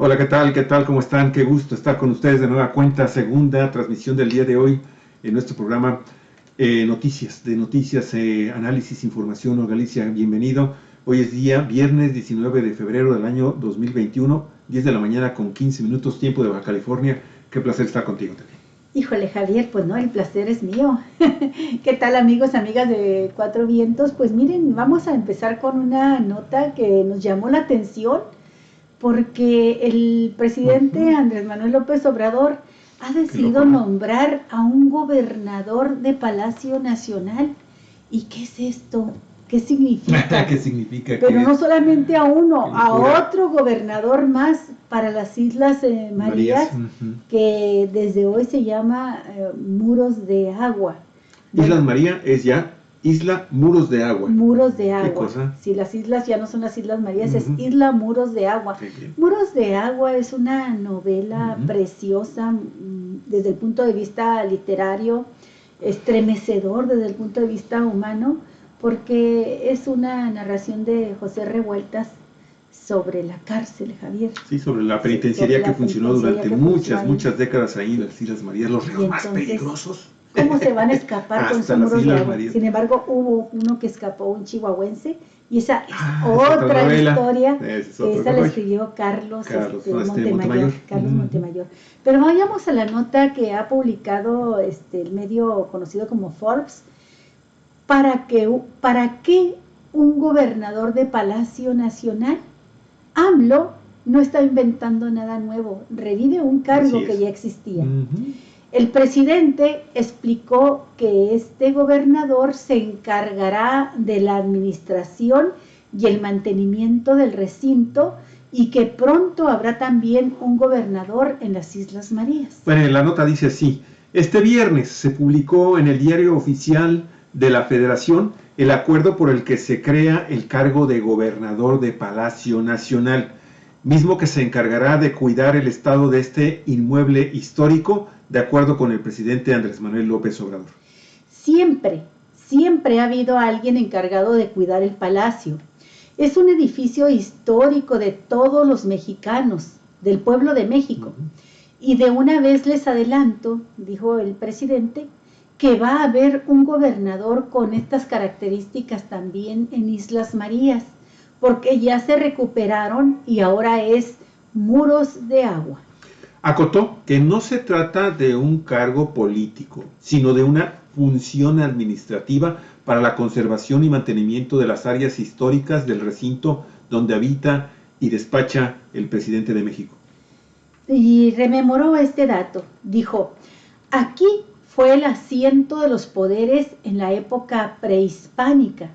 Hola, ¿qué tal? ¿Qué tal? ¿Cómo están? Qué gusto estar con ustedes de nueva cuenta, segunda transmisión del día de hoy en nuestro programa Noticias, análisis, información, o Galicia, bienvenido. Hoy es día viernes 19 de febrero del año 2021, 10 de la mañana con 15 minutos, tiempo de Baja California. Qué placer estar contigo también. Híjole, Javier, pues no, el placer es mío. ¿Qué tal, amigos, amigas de Cuatro Vientos? Pues miren, vamos a empezar con una nota que nos llamó la atención porque el presidente Andrés Manuel López Obrador ha decidido nombrar a un gobernador de Palacio Nacional. ¿Y qué es esto? ¿Qué significa? ¿Qué significa? Pero no solamente a uno, a otro gobernador más para las Islas Marías, que desde hoy se llama Muros de Agua. Islas María es ya Isla Muros de Agua. Muros de Agua. ¿Qué cosa? Si las islas ya no son las Islas Marías, es Isla Muros de Agua. Muros de Agua es una novela preciosa desde el punto de vista literario, estremecedor desde el punto de vista humano, porque es una narración de José Revueltas sobre la cárcel, Javier. Sí, sobre la penitenciaría que funcionó durante muchas décadas ahí en las Islas Marías, los reos más peligrosos. ¿Cómo se van a escapar con esos muros de agua? Sin embargo, hubo uno que escapó, un chihuahuense, y esa es otra historia. Esa la escribió Carlos Montemayor. Pero vayamos a la nota que ha publicado el medio conocido como Forbes. ¿Para qué un gobernador de Palacio Nacional? AMLO no está inventando nada nuevo, revive un cargo que ya existía. El presidente explicó que este gobernador se encargará de la administración y el mantenimiento del recinto y que pronto habrá también un gobernador en las Islas Marías. Bueno, la nota dice así: este viernes se publicó en el Diario Oficial de la Federación el acuerdo por el que se crea el cargo de gobernador de Palacio Nacional, mismo que se encargará de cuidar el estado de este inmueble histórico, de acuerdo con el presidente Andrés Manuel López Obrador. Siempre ha habido alguien encargado de cuidar el palacio. Es un edificio histórico de todos los mexicanos, del pueblo de México. Y de una vez les adelanto, dijo el presidente, que va a haber un gobernador con estas características también en Islas Marías, porque ya se recuperaron y ahora es Muros de Agua. Acotó que no se trata de un cargo político, sino de una función administrativa para la conservación y mantenimiento de las áreas históricas del recinto donde habita y despacha el presidente de México. Y rememoró este dato, dijo: aquí fue el asiento de los poderes en la época prehispánica.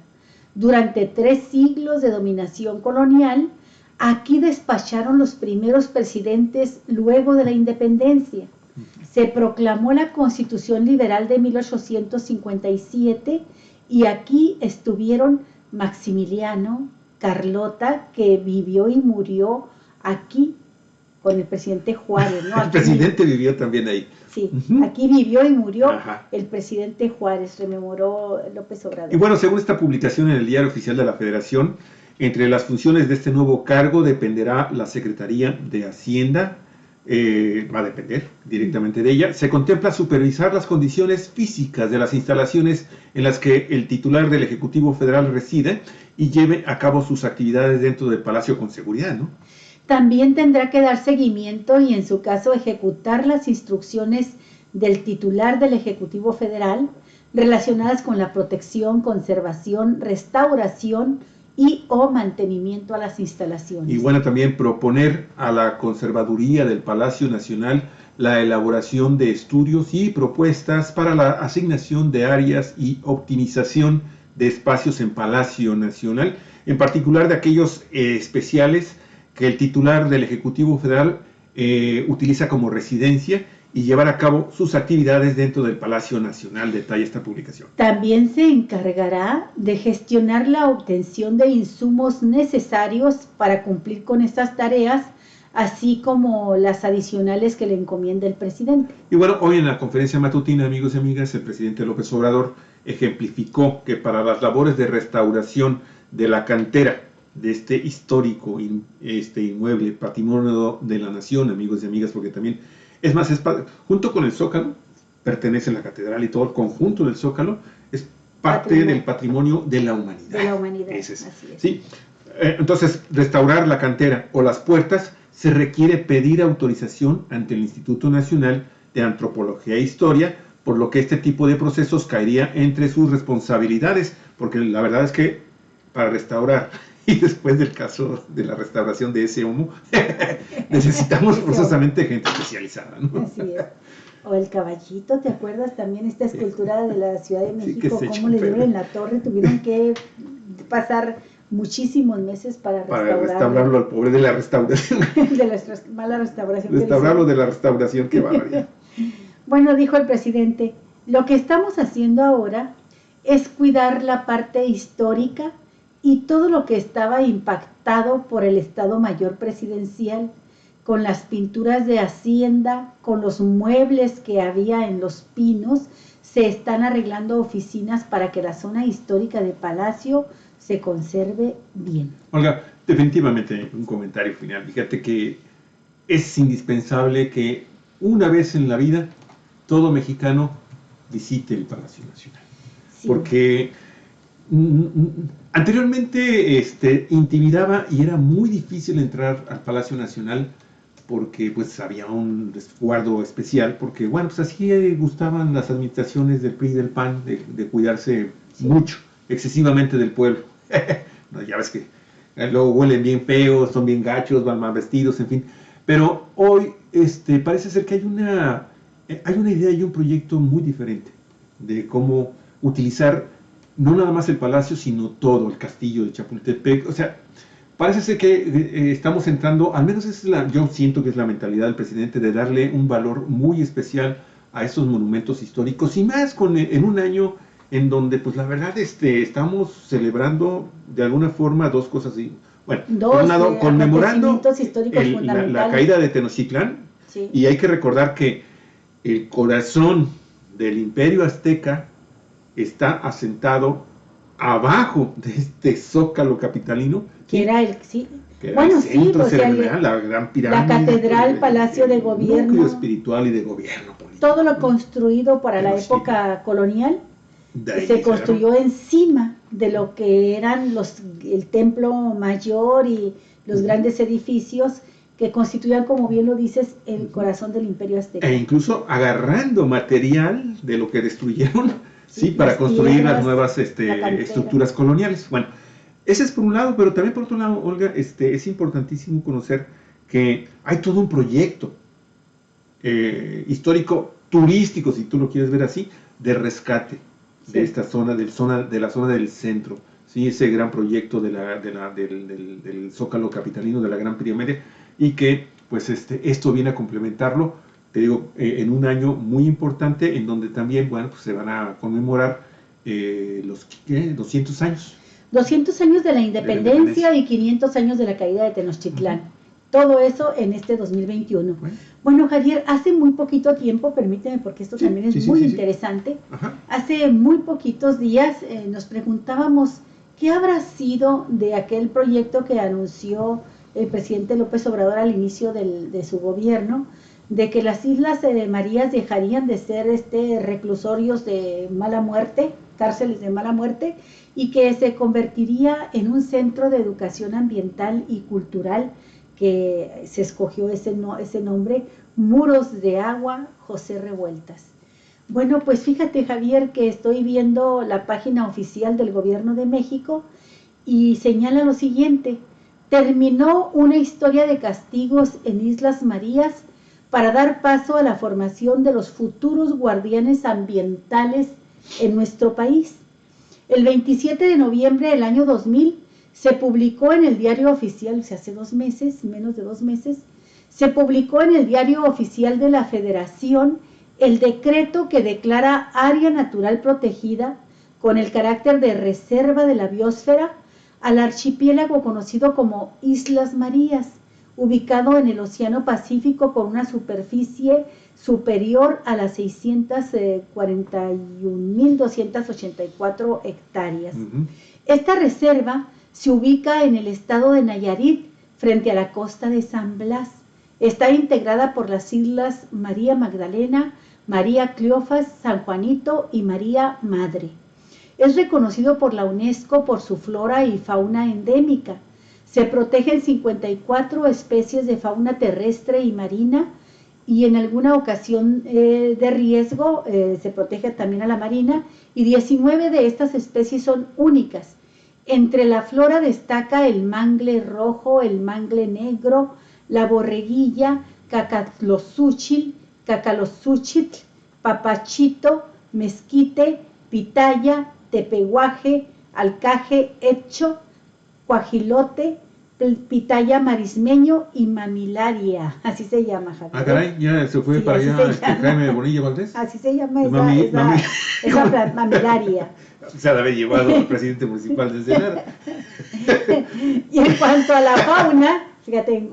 Durante 3 siglos de dominación colonial, aquí despacharon los primeros presidentes luego de la independencia. Se proclamó la Constitución Liberal de 1857 y aquí estuvieron Maximiliano, Carlota, que vivió y murió aquí con el presidente Juárez, ¿no? El presidente vivió también ahí. Sí, aquí vivió y murió el presidente Juárez, rememoró López Obrador. Y bueno, según esta publicación en el Diario Oficial de la Federación, entre las funciones de este nuevo cargo dependerá la Secretaría de Hacienda, va a depender directamente de ella. Se contempla supervisar las condiciones físicas de las instalaciones en las que el titular del Ejecutivo Federal reside y lleve a cabo sus actividades dentro del Palacio con seguridad, ¿no? También tendrá que dar seguimiento y, en su caso, ejecutar las instrucciones del titular del Ejecutivo Federal relacionadas con la protección, conservación, restauración y o mantenimiento a las instalaciones. Y bueno, también proponer a la Conservaduría del Palacio Nacional la elaboración de estudios y propuestas para la asignación de áreas y optimización de espacios en Palacio Nacional, en particular de aquellos especiales que el titular del Ejecutivo Federal utiliza como residencia y llevar a cabo sus actividades dentro del Palacio Nacional, detalla esta publicación. También se encargará de gestionar la obtención de insumos necesarios para cumplir con estas tareas, así como las adicionales que le encomienda el presidente. Y bueno, hoy en la conferencia matutina, amigos y amigas, el presidente López Obrador ejemplificó que para las labores de restauración de la cantera de este histórico inmueble, patrimonio de la nación, amigos y amigas, porque también, es más, junto con el Zócalo, pertenece a la catedral y todo el conjunto del Zócalo, es parte del patrimonio de la humanidad. De la humanidad, así es. ¿Sí? Entonces, restaurar la cantera o las puertas se requiere pedir autorización ante el Instituto Nacional de Antropología e Historia, por lo que este tipo de procesos caería entre sus responsabilidades, porque la verdad es que para restaurar, y después del caso de la restauración de ese homo, necesitamos forzosamente gente especializada, ¿no? Así es. O el caballito, ¿te acuerdas también esta escultura de la Ciudad de México? Sí, cómo le dieron en la torre, tuvieron que pasar muchísimos meses para restaurarlo al pobre de la restauración. De la mala restauración. Restaurarlo de la restauración, qué barbaridad. Bueno, dijo el presidente, lo que estamos haciendo ahora es cuidar la parte histórica y todo lo que estaba impactado por el Estado Mayor Presidencial, con las pinturas de Hacienda, con los muebles que había en Los Pinos. Se están arreglando oficinas para que la zona histórica de Palacio se conserve bien. Olga, definitivamente un comentario final. Fíjate que es indispensable que una vez en la vida todo mexicano visite el Palacio Nacional. Sí. Porque anteriormente intimidaba y era muy difícil entrar al Palacio Nacional porque pues había un resguardo especial, porque bueno, pues así gustaban las administraciones del PRI y del PAN de cuidarse mucho, excesivamente del pueblo. No, ya ves que luego huelen bien feos, son bien gachos, van mal vestidos, en fin. Pero hoy parece ser que hay una idea y un proyecto muy diferente de cómo utilizar no nada más el palacio, sino todo el castillo de Chapultepec. O sea, parece ser que estamos entrando, al menos yo siento que es la mentalidad del presidente, de darle un valor muy especial a estos monumentos históricos, y más en un año en donde, pues la verdad, estamos celebrando de alguna forma dos cosas. Bueno, por un lado, conmemorando la caída de Tenochtitlán, sí. Y hay que recordar que el corazón del Imperio Azteca está asentado abajo de este zócalo capitalino. Que era el, sí. Que era bueno, el centro pues, ceremonial, la gran pirámide. La catedral, palacio de gobierno. Núcleo espiritual y de gobierno político. Todo lo construido para la época colonial se construyó encima de lo que eran el templo mayor y los grandes edificios que constituían, como bien lo dices, el corazón del Imperio Azteca. E incluso agarrando material de lo que destruyeron, sí, para construir las nuevas estructuras coloniales. Bueno, ese es por un lado, pero también por otro lado, Olga, es importantísimo conocer que hay todo un proyecto histórico, turístico, si tú lo quieres ver así, de rescate de esta zona, de la zona del centro, ¿sí? Ese gran proyecto del Zócalo capitalino, de la Gran Pirámide, y que pues esto viene a complementarlo, te digo, en un año muy importante, en donde también, bueno, pues se van a conmemorar los 200 años. 200 años de la independencia y 500 años de la caída de Tenochtitlán. Todo eso en este 2021. Bueno, Javier, hace muy poquito tiempo, permíteme porque esto también es muy interesante, hace muy poquitos días nos preguntábamos qué habrá sido de aquel proyecto que anunció el presidente López Obrador al inicio de su gobierno, de que las Islas Marías dejarían de ser reclusorios de mala muerte, cárceles de mala muerte, y que se convertiría en un centro de educación ambiental y cultural, que se escogió ese nombre, Muros de Agua José Revueltas. Bueno, pues fíjate, Javier, que estoy viendo la página oficial del Gobierno de México y señala lo siguiente: terminó una historia de castigos en Islas Marías para dar paso a la formación de los futuros guardianes ambientales en nuestro país. El 27 de noviembre del año 2000 se publicó en el Diario Oficial, o sea, hace 2 meses, menos de 2 meses, se publicó en el Diario Oficial de la Federación el decreto que declara área natural protegida con el carácter de reserva de la biosfera al archipiélago conocido como Islas Marías, ubicado en el Océano Pacífico con una superficie superior a las 641.284 hectáreas. Esta reserva Se ubica en el estado de Nayarit, frente a la costa de San Blas. Está integrada por las islas María Magdalena, María Cleofas, San Juanito y María Madre. Es reconocido por la UNESCO por su flora y fauna endémica. Se protegen 54 especies de fauna terrestre y marina, y en alguna ocasión de riesgo se protege también a la marina, y 19 de estas especies son únicas. Entre la flora destaca el mangle rojo, el mangle negro, la borreguilla, cacalosúchil, papachito, mezquite, pitaya, tepehuaje, alcaje, hecho, cuajilote, pitaya marismeño y mamilaria. Así se llama, Javier. Ah, caray, ya se fue para allá Jaime Bonilla Valdés. Así se llama esa mamilaria. Se ha de haber llevado al presidente municipal de Ensenada. Y en cuanto a la fauna, fíjate,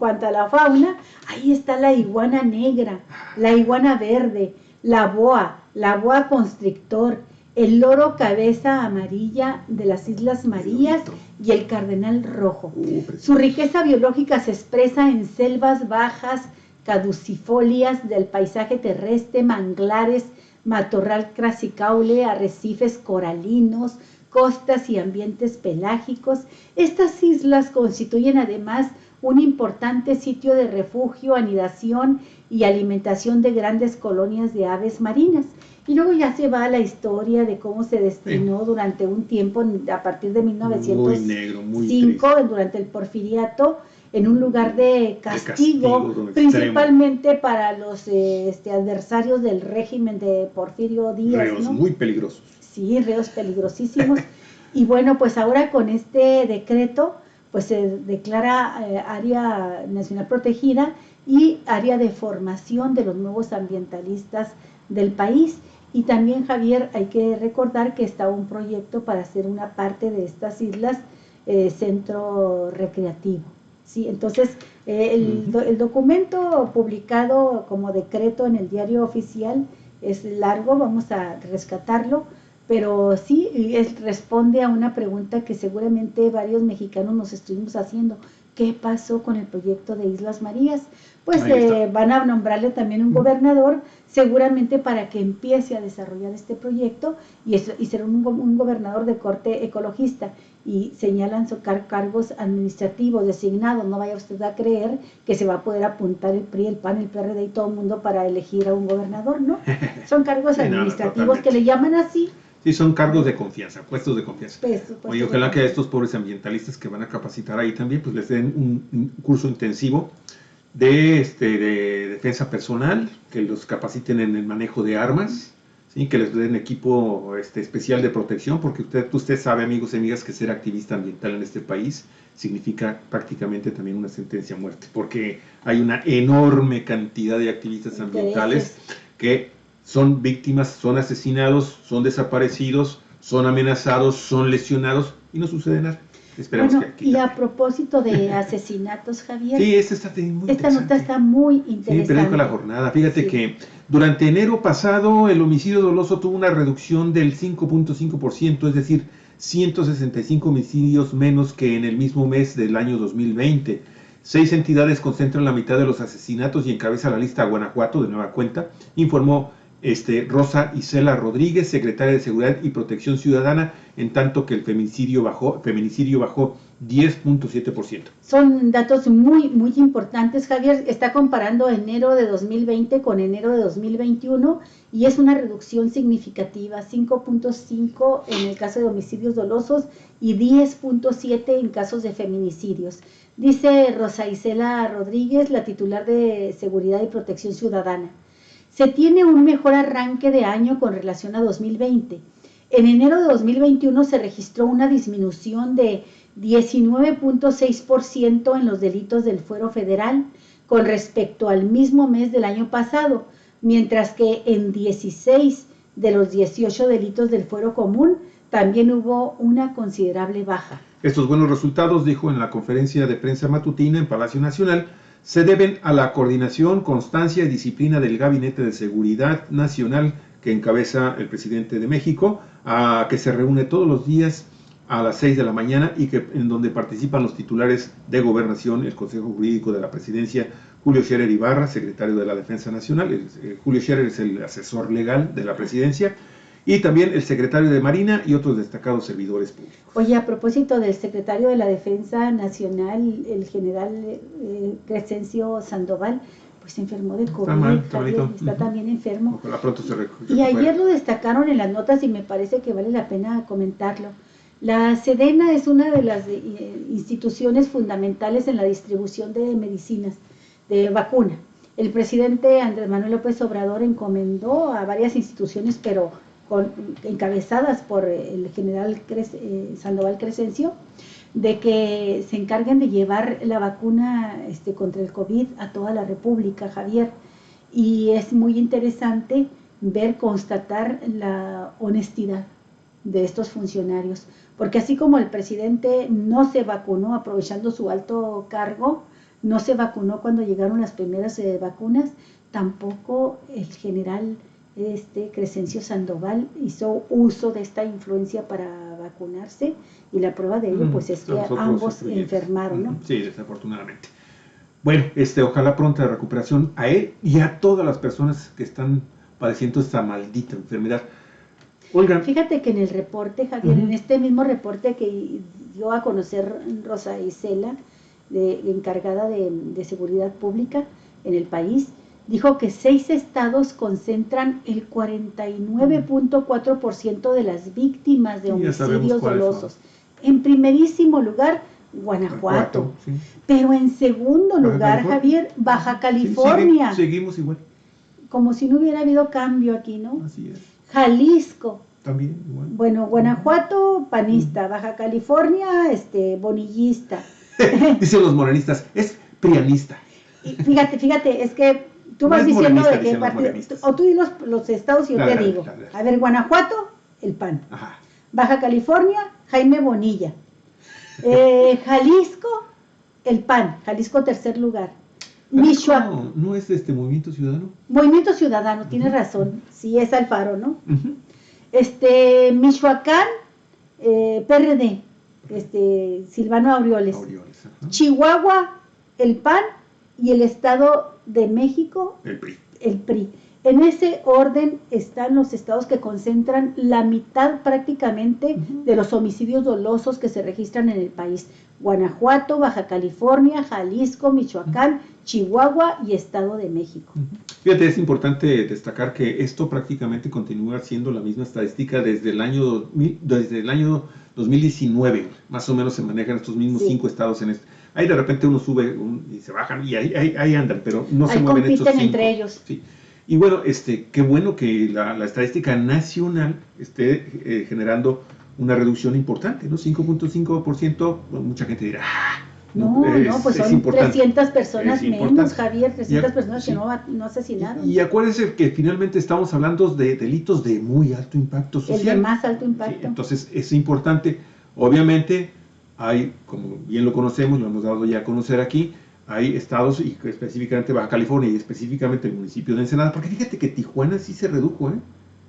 ahí está la iguana negra, la iguana verde, la boa constrictor, el loro cabeza amarilla de las Islas Marías y el cardenal rojo. Su riqueza biológica se expresa en selvas bajas, caducifolias del paisaje terrestre, manglares, matorral crasicaule, arrecifes coralinos, costas y ambientes pelágicos. Estas islas constituyen además un importante sitio de refugio, anidación y alimentación de grandes colonias de aves marinas. Y luego ya se va a la historia de cómo se destinó durante un tiempo, a partir de 1905, durante el porfiriato, en un lugar de castigo principalmente para los adversarios del régimen de Porfirio Díaz. Reos, ¿no? Muy peligrosos. Sí, reos peligrosísimos. Y bueno, pues ahora con este decreto, pues se declara área nacional protegida y área de formación de los nuevos ambientalistas del país. Y también, Javier, hay que recordar que está un proyecto para hacer una parte de estas islas centro recreativo. ¿Sí? Entonces, el documento publicado como decreto en el Diario Oficial es largo, vamos a rescatarlo, pero sí responde a una pregunta que seguramente varios mexicanos nos estuvimos haciendo. ¿Qué pasó con el proyecto de Islas Marías? Pues van a nombrarle también un gobernador, seguramente para que empiece a desarrollar este proyecto, y será un gobernador de corte ecologista, y señalan socar cargos administrativos designados. No vaya usted a creer que se va a poder apuntar el PRI, el PAN, el PRD y todo el mundo para elegir a un gobernador, ¿no? Son cargos administrativos que le llaman así. Sí, son cargos de confianza, puestos de confianza. Oye, ojalá que a estos pobres ambientalistas que van a capacitar ahí también, pues les den un curso intensivo de defensa personal, que los capaciten en el manejo de armas, ¿sí? Que les den equipo especial de protección, porque usted sabe, amigos y amigas, que ser activista ambiental en este país significa prácticamente también una sentencia a muerte, porque hay una enorme cantidad de activistas ambientales que son víctimas, son asesinados, son desaparecidos, son amenazados, son lesionados y no sucede nada. Esperemos que aquí. Y a propósito de asesinatos, Javier. Sí, esta nota está muy interesante. Sí, periódico La Jornada. Fíjate que durante enero pasado el homicidio doloso tuvo una reducción del 5.5%, es decir, 165 homicidios menos que en el mismo mes del año 2020. 6 entidades concentran la mitad de los asesinatos y encabeza la lista Guanajuato, de nueva cuenta, informó Rosa Isela Rodríguez, secretaria de Seguridad y Protección Ciudadana, en tanto que el feminicidio bajó 10.7%. Son datos muy, muy importantes, Javier. Está comparando enero de 2020 con enero de 2021 y es una reducción significativa, 5.5 en el caso de homicidios dolosos y 10.7 en casos de feminicidios. Dice Rosa Isela Rodríguez, la titular de Seguridad y Protección Ciudadana. Se tiene un mejor arranque de año con relación a 2020. En enero de 2021 se registró una disminución de 19.6% en los delitos del fuero federal con respecto al mismo mes del año pasado, mientras que en 16 de los 18 delitos del fuero común también hubo una considerable baja. Estos buenos resultados, dijo en la conferencia de prensa matutina en Palacio Nacional, se deben a la coordinación, constancia y disciplina del Gabinete de Seguridad Nacional que encabeza el presidente de México, a que se reúne todos los días a las 6 de la mañana y en donde participan los titulares de Gobernación, el Consejo Jurídico de la Presidencia, Julio Scherer Ibarra, secretario de la Defensa Nacional. Julio Scherer es el asesor legal de la Presidencia, y también el secretario de Marina y otros destacados servidores públicos. Oye, a propósito del secretario de la Defensa Nacional, el general Crescencio Sandoval, pues se enfermó de COVID, está también enfermo. Ojalá pronto se recupere. Y ayer lo destacaron en las notas y me parece que vale la pena comentarlo. La Sedena es una de las instituciones fundamentales en la distribución de medicinas, de vacuna. El presidente Andrés Manuel López Obrador encomendó a varias instituciones, pero encabezadas por el general Sandoval Crescencio, de que se encarguen de llevar la vacuna contra el COVID a toda la República, Javier. Y es muy interesante constatar la honestidad de estos funcionarios, porque así como el presidente no se vacunó aprovechando su alto cargo, no se vacunó cuando llegaron las primeras vacunas, tampoco el general Crescencio Sandoval hizo uso de esta influencia para vacunarse, y la prueba de ello pues es que ambos enfermaron, ¿no? Sí, desafortunadamente. Bueno, ojalá pronta recuperación a él y a todas las personas que están padeciendo esta maldita enfermedad. Oigan, fíjate que en el reporte, Javier, en este mismo reporte que dio a conocer Rosa Isela, encargada de seguridad pública en el país, dijo que 6 estados concentran el 49.4% de las víctimas de homicidios dolosos. En primerísimo lugar, Guanajuato. Sí. Pero en segundo lugar, Javier, Baja California. Sí, seguimos igual. Como si no hubiera habido cambio aquí, ¿no? Así es. Jalisco. También igual. Bueno, Guanajuato, panista. Baja California, bonillista. Dicen los morenistas, es prianista. Y fíjate, es que tú vas diciendo de qué partido, o tú di los estados y yo te digo. A ver, Guanajuato, el PAN. Ajá. Baja California, Jaime Bonilla. Jalisco, el PAN. Jalisco, tercer lugar. Michoacán. ¿No es Movimiento Ciudadano? Movimiento Ciudadano, tienes razón. Sí, es Alfaro, ¿no? Michoacán, PRD. Silvano Aureoles. Chihuahua, el PAN, y el Estado de México, el PRI. En ese orden están los estados que concentran la mitad prácticamente de los homicidios dolosos que se registran en el país. Guanajuato, Baja California, Jalisco, Michoacán, Chihuahua y Estado de México. Fíjate, es importante destacar que esto prácticamente continúa siendo la misma estadística desde el año 2019, más o menos se manejan estos mismos 5 estados en este. Ahí de repente uno sube y se bajan y ahí andan, pero no se mueven estos 5. Compiten entre ellos. Sí. Y bueno, qué bueno que la estadística nacional esté generando una reducción importante, ¿no? 5.5%, mucha gente dirá, pues son 300 personas menos, Javier, 300 personas que no asesinaron. Y acuérdense que finalmente estamos hablando de delitos de muy alto impacto social. El de más alto impacto. Sí, entonces es importante, obviamente, hay, como bien lo conocemos, lo hemos dado ya a conocer aquí, hay estados, y específicamente Baja California y específicamente el municipio de Ensenada, porque fíjate que Tijuana sí se redujo, ¿eh?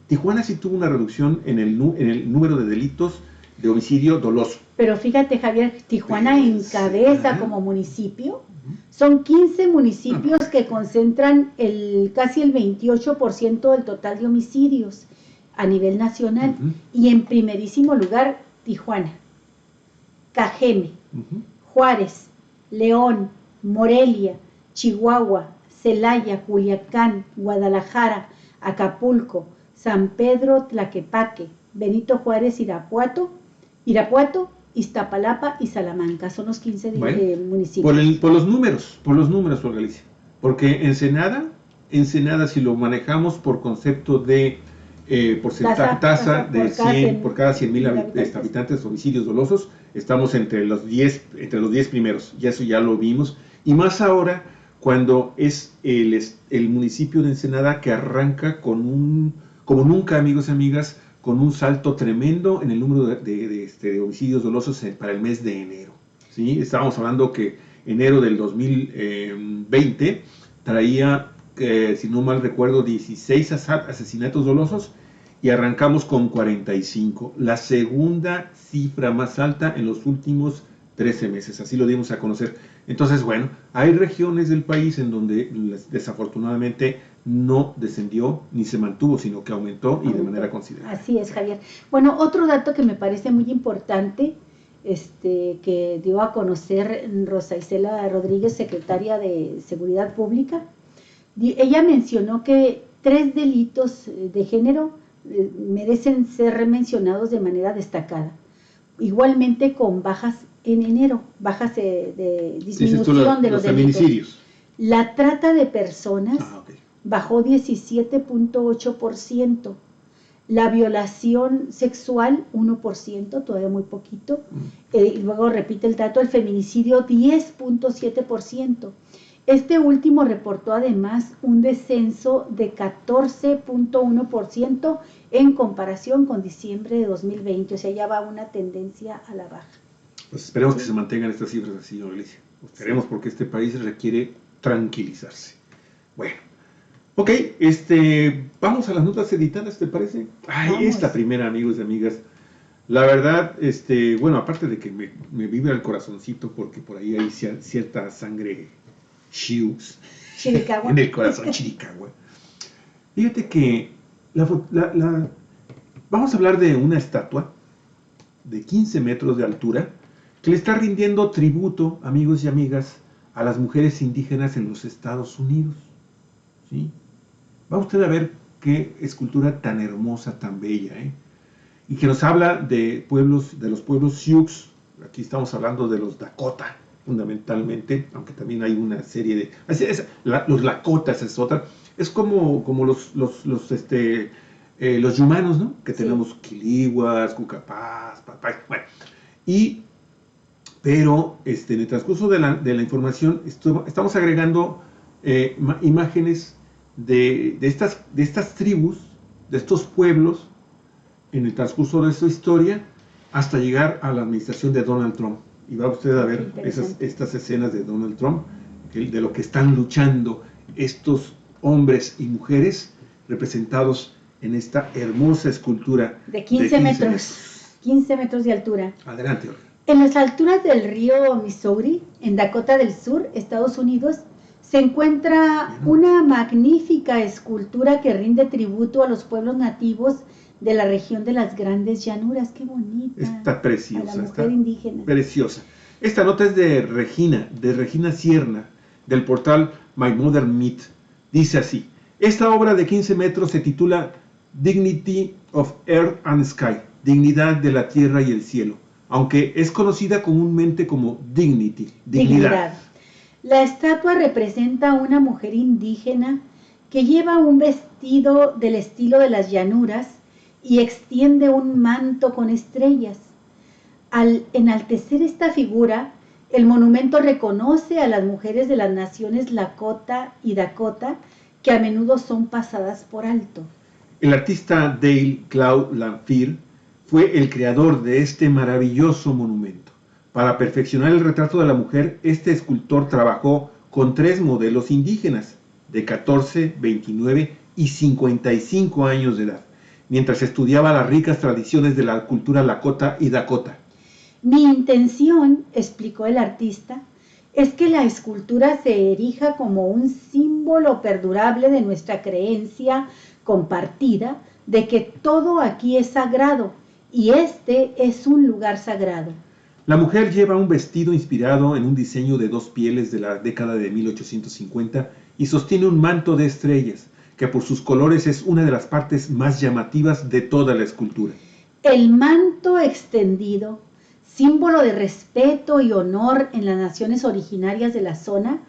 Tijuana sí tuvo una reducción en el número de delitos de homicidio doloso. Pero fíjate, Javier, Tijuana encabeza como municipio. Son 15 municipios que concentran casi el 28% del total de homicidios a nivel nacional. Y en primerísimo lugar, Tijuana, Cajeme, Juárez, León, Morelia, Chihuahua, Celaya, Culiacán, Guadalajara, Acapulco, San Pedro Tlaquepaque, Benito Juárez, Irapuato, Iztapalapa y Salamanca. Son los 15 municipios. Por los números, Olga Alicia. Porque Ensenada, si lo manejamos por concepto de tasa de 100 por cada 100,000 habitantes homicidios dolosos, estamos entre los 10 primeros, y eso ya lo vimos, y más ahora cuando es el municipio de Ensenada que arranca como nunca, amigos y amigas, con un salto tremendo en el número de homicidios dolosos para el mes de enero. ¿Sí? Estábamos hablando que enero del 2020 traía, si no mal recuerdo, 16 asesinatos dolosos, y arrancamos con 45, la segunda cifra más alta en los últimos 13 meses, así lo dimos a conocer. Entonces, bueno, hay regiones del país en donde desafortunadamente no descendió ni se mantuvo, sino que aumentó y de manera considerable. Así es, Javier. Bueno, otro dato que me parece muy importante, que dio a conocer Rosa Isela Rodríguez, secretaria de Seguridad Pública, ella mencionó que 3 delitos de género merecen ser mencionados de manera destacada. Igualmente con bajas en enero, bajas de disminución de los feminicidios. La trata de personas bajó 17.8%, la violación sexual 1%, todavía muy poquito, y luego repite el dato, el feminicidio 10.7%. Este último reportó además un descenso de 14.1% en comparación con diciembre de 2020, o sea, ya va una tendencia a la baja. Pues esperemos que se mantengan estas cifras así, señora Alicia. Esperemos porque este país requiere tranquilizarse. Bueno, ok, vamos a las notas editadas, ¿te parece? Ay, esta primera, amigos y amigas, la verdad, bueno, aparte de que me vibra el corazoncito porque por ahí hay cierta sangre Chiricahua. en el corazón Chiricahua. Fíjate que vamos a hablar de una estatua de 15 metros de altura que le está rindiendo tributo, amigos y amigas, a las mujeres indígenas en los Estados Unidos. ¿Sí? Va usted a ver qué escultura tan hermosa, tan bella, y que nos habla de los pueblos Sioux. Aquí estamos hablando de los Dakota, fundamentalmente, aunque también hay una serie de... los Lakotas es otra. Es como los yumanos, ¿no? Que tenemos Quilihuas, Cucapás, Papay, bueno. Pero en el transcurso de la información estamos agregando imágenes de estas tribus, de estos pueblos, en el transcurso de su historia, hasta llegar a la administración de Donald Trump. Y va usted a ver estas escenas de Donald Trump, de lo que están luchando estos hombres y mujeres representados en esta hermosa escultura de 15 metros. 15 metros de altura. Adelante, Olga. En las alturas del río Missouri, en Dakota del Sur, Estados Unidos, se encuentra una magnífica escultura que rinde tributo a los pueblos nativos de la región de las Grandes Llanuras. ¡Qué bonita! Está preciosa. A la mujer indígena. Preciosa. Esta nota es de Regina Sierna, del portal My Modern Myth. Dice así: esta obra de 15 metros se titula Dignity of Earth and Sky, dignidad de la tierra y el cielo, aunque es conocida comúnmente como dignidad. La estatua representa a una mujer indígena que lleva un vestido del estilo de las llanuras y extiende un manto con estrellas. Al enaltecer esta figura, el monumento reconoce a las mujeres de las naciones Lakota y Dakota, que a menudo son pasadas por alto. El artista Dale Claude Lanphier fue el creador de este maravilloso monumento. Para perfeccionar el retrato de la mujer, este escultor trabajó con 3 modelos indígenas de 14, 29 y 55 años de edad, mientras estudiaba las ricas tradiciones de la cultura Lakota y Dakota. Mi intención, explicó el artista, es que la escultura se erija como un símbolo perdurable de nuestra creencia compartida de que todo aquí es sagrado y este es un lugar sagrado. La mujer lleva un vestido inspirado en un diseño de 2 pieles de la década de 1850 y sostiene un manto de estrellas, que por sus colores es una de las partes más llamativas de toda la escultura. El manto extendido, símbolo de respeto y honor en las naciones originarias de la zona,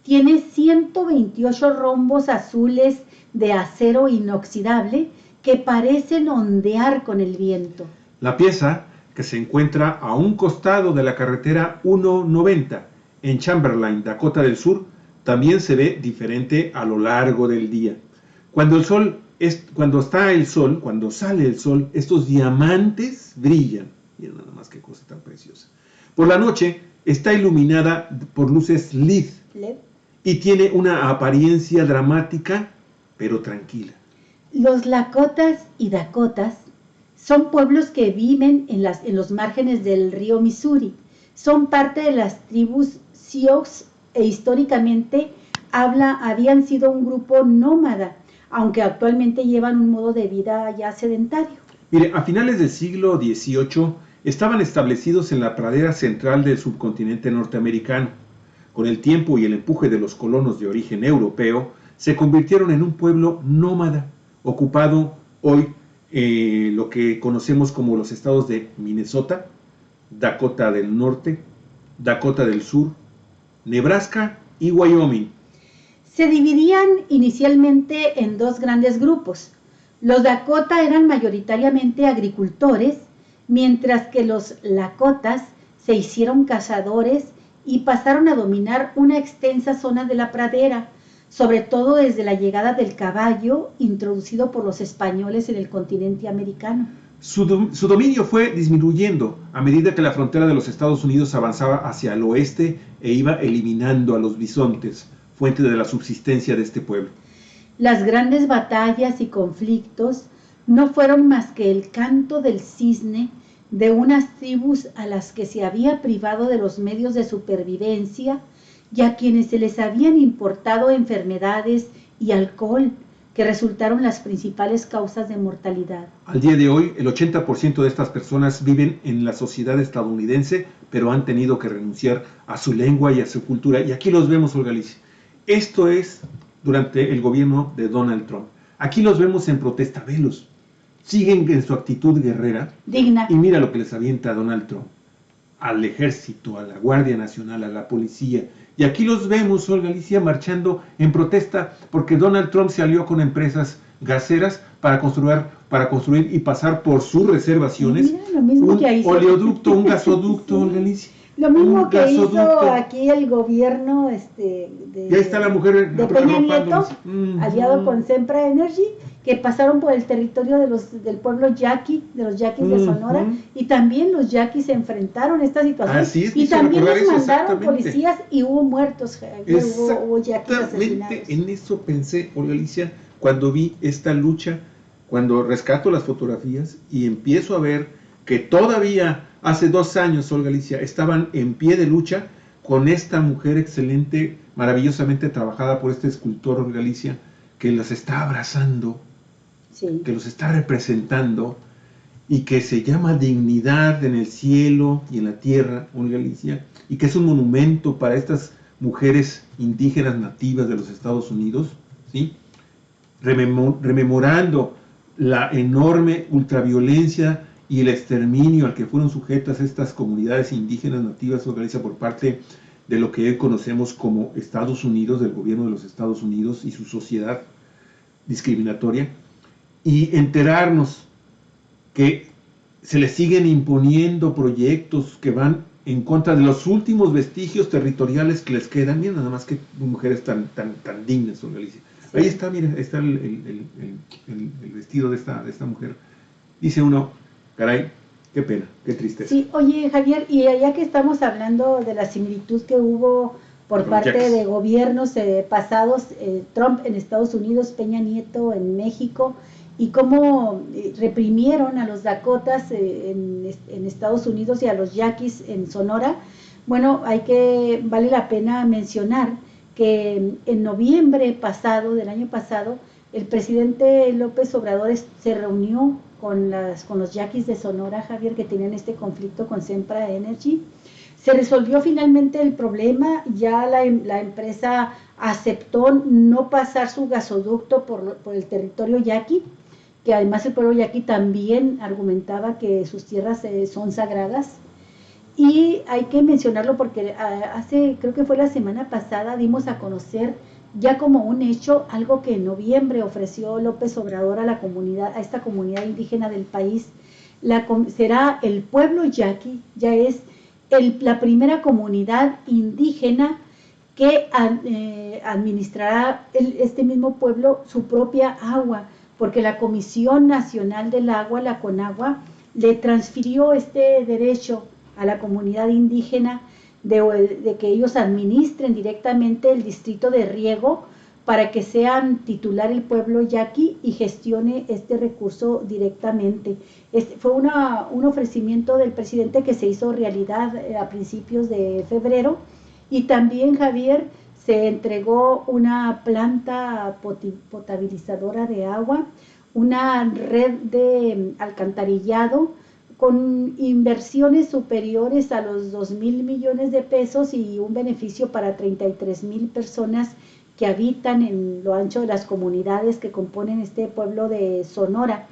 tiene 128 rombos azules de acero inoxidable que parecen ondear con el viento. La pieza, que se encuentra a un costado de la carretera 190 en Chamberlain, Dakota del Sur, también se ve diferente a lo largo del día. Cuando sale el sol, estos diamantes brillan. Miren nada más qué cosa tan preciosa. Por la noche está iluminada por luces LED y tiene una apariencia dramática, pero tranquila. Los Lakotas y Dakotas son pueblos que viven en los márgenes del río Missouri. Son parte de las tribus Sioux e históricamente habían sido un grupo nómada, aunque actualmente llevan un modo de vida ya sedentario. Mire, a finales del siglo XVIII estaban establecidos en la pradera central del subcontinente norteamericano. Con el tiempo y el empuje de los colonos de origen europeo, se convirtieron en un pueblo nómada, ocupado hoy lo que conocemos como los estados de Minnesota, Dakota del Norte, Dakota del Sur, Nebraska y Wyoming. Se dividían inicialmente en dos grandes grupos. Los Dakota eran mayoritariamente agricultores, mientras que los Lakotas se hicieron cazadores y pasaron a dominar una extensa zona de la pradera, sobre todo desde la llegada del caballo introducido por los españoles en el continente americano. Su dominio fue disminuyendo a medida que la frontera de los Estados Unidos avanzaba hacia el oeste e iba eliminando a los bisontes, fuente de la subsistencia de este pueblo. Las grandes batallas y conflictos no fueron más que el canto del cisne de unas tribus a las que se había privado de los medios de supervivencia y a quienes se les habían importado enfermedades y alcohol, que resultaron las principales causas de mortalidad. Al día de hoy, el 80% de estas personas viven en la sociedad estadounidense, pero han tenido que renunciar a su lengua y a su cultura. Y aquí los vemos, Olga Alicia. Esto es durante el gobierno de Donald Trump. Aquí los vemos en protesta, velos. Siguen en su actitud guerrera. Digna. Y mira lo que les avienta Donald Trump. Al ejército, a la Guardia Nacional, a la policía. Y aquí los vemos, Olga Alicia, marchando en protesta porque Donald Trump se alió con empresas gaseras para construir y pasar por sus reservaciones un oleoducto, un gasoducto, Olga Alicia. Lo mismo que hizo aquí el gobierno ya está la mujer de Peña Nieto, aliado con Sempra Energy, que pasaron por el territorio del pueblo yaqui, de los yaquis de Sonora, y también los yaquis se enfrentaron a esta situación. Así es, y también les mandaron policías y hubo muertos, hubo yaquis asesinados. En eso pensé, Olga Alicia, cuando vi esta lucha, cuando rescato las fotografías y empiezo a ver que todavía hace 2 años, Olga Alicia, estaban en pie de lucha con esta mujer excelente, maravillosamente trabajada por este escultor, Olga Alicia, que los está abrazando, sí, que los está representando y que se llama Dignidad en el cielo y en la tierra, Olga Alicia, y que es un monumento para estas mujeres indígenas nativas de los Estados Unidos, ¿sí? Rememorando la enorme ultraviolencia y el exterminio al que fueron sujetas estas comunidades indígenas nativas, Olga Alicia, por parte de lo que hoy conocemos como Estados Unidos, del gobierno de los Estados Unidos y su sociedad discriminatoria, y enterarnos que se les siguen imponiendo proyectos que van en contra de los últimos vestigios territoriales que les quedan. Miren nada más que mujeres tan dignas, Olga Alicia. Sí. Ahí está, miren, está el vestido de esta mujer. Dice uno, caray, qué pena, qué tristeza. Sí, oye Javier, y ya que estamos hablando de la similitud que hubo por parte de gobiernos pasados, Trump en Estados Unidos, Peña Nieto en México, y cómo reprimieron a los Dakotas en Estados Unidos y a los yaquis en Sonora, bueno, vale la pena mencionar que en noviembre pasado, del año pasado, el presidente López Obrador se reunió con los yaquis de Sonora, Javier, que tenían este conflicto con Sempra Energy. Se resolvió finalmente el problema, ya la empresa aceptó no pasar su gasoducto por el territorio yaqui, que además el pueblo yaqui también argumentaba que sus tierras son sagradas. Y hay que mencionarlo porque creo que fue la semana pasada, dimos a conocer ya como un hecho, algo que en noviembre ofreció López Obrador a esta comunidad indígena del país. Será el pueblo yaqui, ya es la primera comunidad indígena que administrará este mismo pueblo su propia agua, porque la Comisión Nacional del Agua, la CONAGUA, le transfirió este derecho a la comunidad indígena de que ellos administren directamente el distrito de riego para que sean titular el pueblo yaqui y gestione este recurso directamente. Fue un ofrecimiento del presidente que se hizo realidad a principios de febrero, y también, Javier, se entregó una planta potabilizadora de agua, una red de alcantarillado con inversiones superiores a los 2,000 millones de pesos y un beneficio para 33,000 personas que habitan en lo ancho de las comunidades que componen este pueblo de Sonora,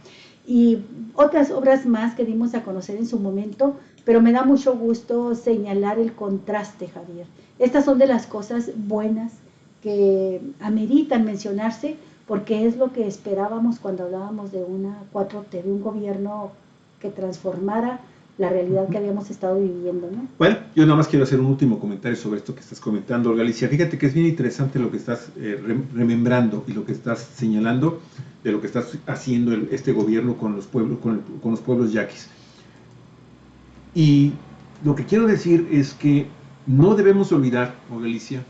y otras obras más que dimos a conocer en su momento, pero me da mucho gusto señalar el contraste, Javier. Estas son de las cosas buenas que ameritan mencionarse, porque es lo que esperábamos cuando hablábamos de una 4T, de un gobierno que transformara la realidad que habíamos estado viviendo, ¿no? Bueno, yo nada más quiero hacer un último comentario sobre esto que estás comentando, Olga Alicia. Fíjate que es bien interesante lo que estás remembrando y lo que estás señalando de lo que está haciendo este gobierno con los pueblos, con los pueblos yaquis. Y lo que quiero decir es que no debemos olvidar, Olga Alicia,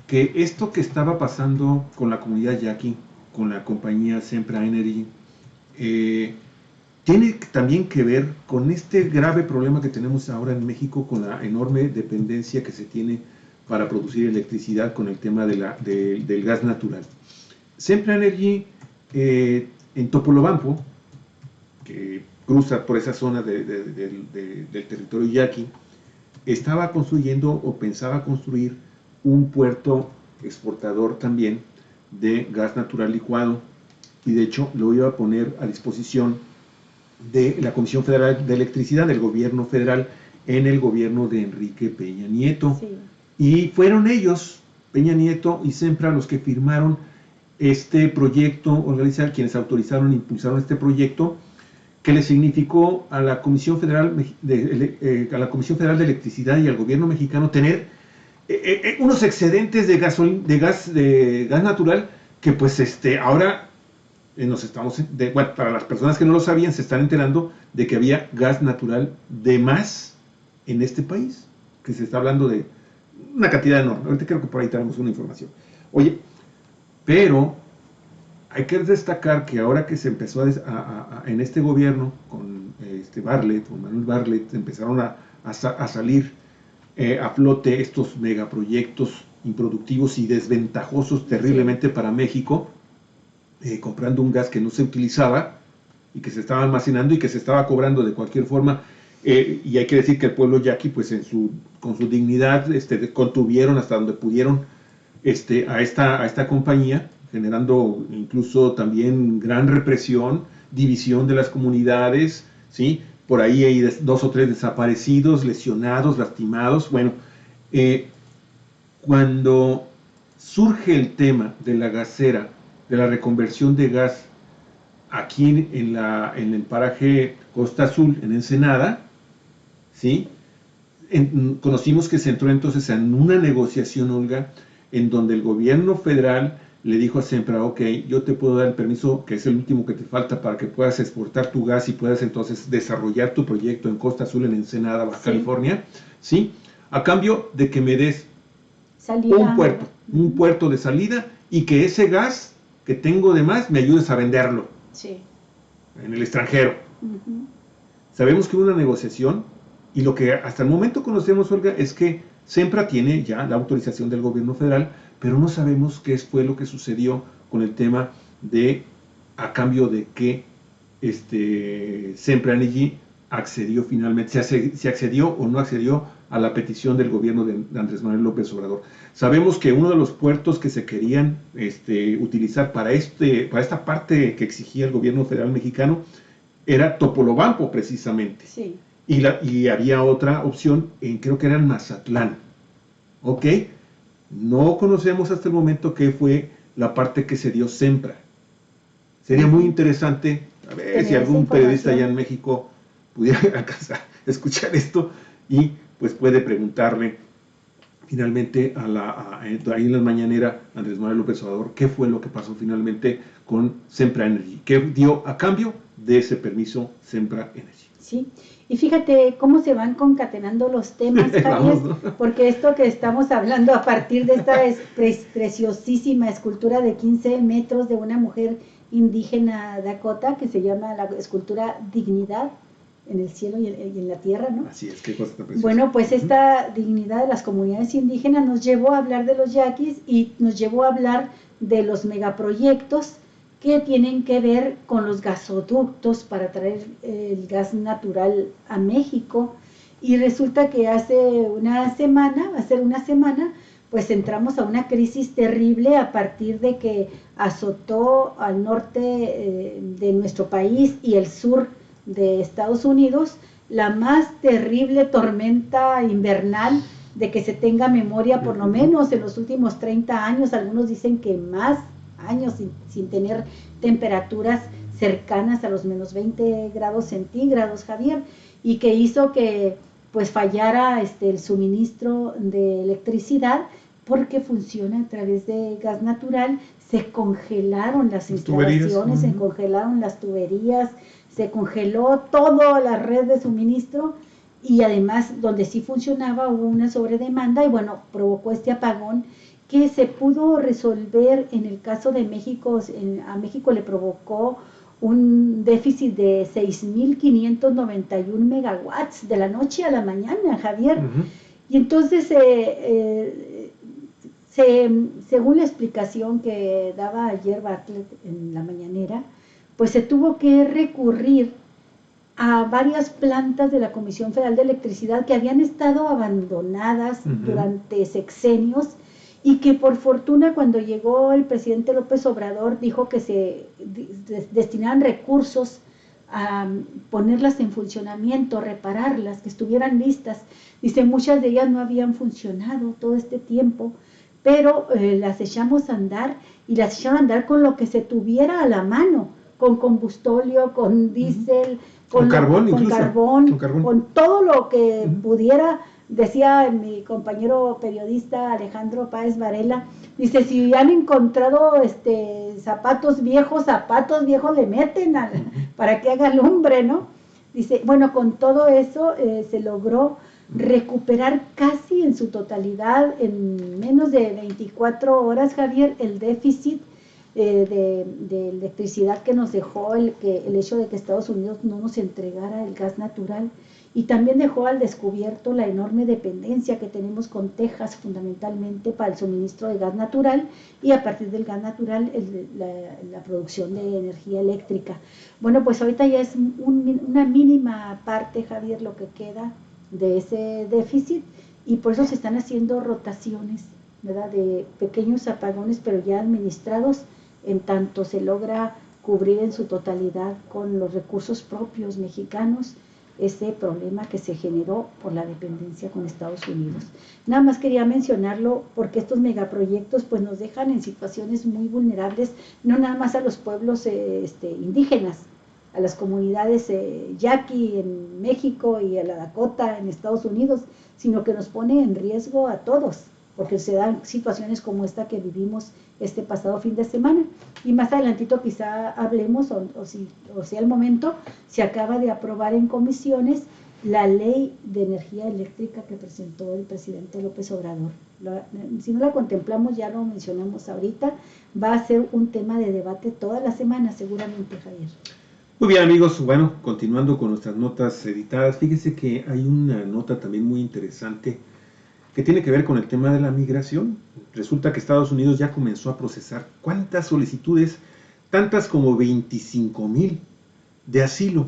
que esto que estaba pasando con la comunidad yaqui, con la compañía Sempra Energy, tiene también que ver con este grave problema que tenemos ahora en México, con la enorme dependencia que se tiene para producir electricidad con el tema del gas natural. Sempra Energy, en Topolobampo, que cruza por esa zona del territorio yaqui, estaba construyendo o pensaba construir un puerto exportador también de gas natural licuado, y de hecho lo iba a poner a disposición de la Comisión Federal de Electricidad del gobierno federal en el gobierno de Enrique Peña Nieto. Sí. Y fueron ellos, Peña Nieto y Sempra, los que firmaron este proyecto, organizaron, quienes autorizaron e impulsaron este proyecto, que le significó a la Comisión Federal de Electricidad y al gobierno mexicano tener unos excedentes de gas natural que pues ahora nos estamos, bueno, para las personas que no lo sabían, se están enterando de que había gas natural de más en este país, que se está hablando de una cantidad enorme. Ahorita creo que por ahí tenemos una información. Oye, pero hay que destacar que ahora que se empezó en este gobierno, con Bartlett, con Manuel Bartlett, empezaron a salir a flote estos megaproyectos improductivos y desventajosos terriblemente para México, comprando un gas que no se utilizaba y que se estaba almacenando y que se estaba cobrando de cualquier forma, y hay que decir que el pueblo yaqui, pues con su dignidad, contuvieron hasta donde pudieron a esta compañía, generando incluso también gran represión, división de las comunidades, ¿sí? Por ahí hay 2 o 3 desaparecidos, lesionados, lastimados. Bueno, cuando surge el tema de la gasera, de la reconversión de gas aquí en el paraje Costa Azul, en Ensenada, ¿sí? Conocimos que se entró entonces en una negociación, Olga, en donde el gobierno federal le dijo a Sempra: ok, yo te puedo dar el permiso, que es el último que te falta para que puedas exportar tu gas y puedas entonces desarrollar tu proyecto en Costa Azul, en Ensenada, Baja California, ¿sí? A cambio de que me des un puerto de salida, y que ese gas que tengo de más me ayudes a venderlo en el extranjero. Sabemos que hubo una negociación, y lo que hasta el momento conocemos, Olga, es que Sempra tiene ya la autorización del gobierno federal, pero no sabemos qué fue lo que sucedió con el tema de a cambio de que Sempra Energy accedió finalmente, si accedió o no accedió a la petición del gobierno de Andrés Manuel López Obrador. Sabemos que uno de los puertos que se querían utilizar para esta parte que exigía el gobierno federal mexicano era Topolobampo, precisamente. Sí. Y había otra opción, creo que era en Mazatlán. ¿Ok? No conocemos hasta el momento qué fue la parte que se dio Sempra. Sería muy interesante a ver si algún periodista allá en México pudiera alcanzar a escuchar esto y pues puede preguntarle finalmente ahí en la mañanera a Andrés Manuel López Obrador qué fue lo que pasó finalmente con Sempra Energy, qué dio a cambio de ese permiso Sempra Energy. Sí, y fíjate cómo se van concatenando los temas, Javier, Vamos, ¿no? porque esto que estamos hablando a partir de esta preciosísima escultura de 15 metros de una mujer indígena Dakota, que se llama la escultura Dignidad en el cielo y en la tierra, ¿no? Así es, qué cosa tan preciosa. Bueno, pues esta dignidad de las comunidades indígenas nos llevó a hablar de los yaquis y nos llevó a hablar de los megaproyectos que tienen que ver con los gasoductos para traer el gas natural a México. Y resulta que hace una semana, va a ser una semana, pues entramos a una crisis terrible a partir de que azotó al norte de nuestro país y el sur de Estados Unidos la más terrible tormenta invernal de que se tenga memoria, por lo menos en los últimos 30 años, algunos dicen que más años sin tener temperaturas cercanas a los menos 20 grados centígrados, Javier, y que hizo que pues fallara el suministro de electricidad porque funciona a través de gas natural. Se congelaron las instalaciones, se congelaron las tuberías, se congeló toda la red de suministro y además donde sí funcionaba hubo una sobredemanda y bueno, provocó este apagón que se pudo resolver en el caso de México. A México le provocó un déficit de 6.591 megawatts de la noche a la mañana, Javier. Y entonces, según la explicación que daba ayer Bartlett en la mañanera, pues se tuvo que recurrir a varias plantas de la Comisión Federal de Electricidad que habían estado abandonadas durante sexenios y que por fortuna cuando llegó el presidente López Obrador dijo que se destinaran recursos a ponerlas en funcionamiento, repararlas, que estuvieran listas. Dice, muchas de ellas no habían funcionado todo este tiempo, pero las echamos a andar y las echaron a andar con lo que se tuviera a la mano, con combustóleo, con diésel, con carbón, con todo lo que pudiera. Decía mi compañero periodista Alejandro Páez Varela, dice, si han encontrado zapatos viejos le meten para que haga lumbre, ¿no? Dice, bueno, con todo eso se logró recuperar casi en su totalidad, en menos de 24 horas, Javier, el déficit de electricidad que nos dejó el hecho de que Estados Unidos no nos entregara el gas natural. Y también dejó al descubierto la enorme dependencia que tenemos con Texas fundamentalmente para el suministro de gas natural y a partir del gas natural la producción de energía eléctrica. Bueno, pues ahorita ya es una mínima parte, Javier, lo que queda de ese déficit y por eso se están haciendo rotaciones, ¿verdad?, de pequeños apagones, pero ya administrados, en tanto se logra cubrir en su totalidad con los recursos propios mexicanos ese problema que se generó por la dependencia con Estados Unidos. Nada más quería mencionarlo porque estos megaproyectos pues nos dejan en situaciones muy vulnerables, no nada más a los pueblos indígenas, a las comunidades yaqui en México y a la Dakota en Estados Unidos, sino que nos pone en riesgo a todos, porque se dan situaciones como esta que vivimos este pasado fin de semana. Y más adelantito quizá hablemos, o sea el momento, se acaba de aprobar en comisiones la ley de energía eléctrica que presentó el presidente López Obrador. Si no la contemplamos, ya lo mencionamos ahorita, va a ser un tema de debate toda la semana seguramente, Javier. Muy bien, amigos, bueno, continuando con nuestras notas editadas, fíjese que hay una nota también muy interesante que tiene que ver con el tema de la migración. Resulta que Estados Unidos ya comenzó a procesar ¿cuántas solicitudes? Tantas como 25,000 de asilo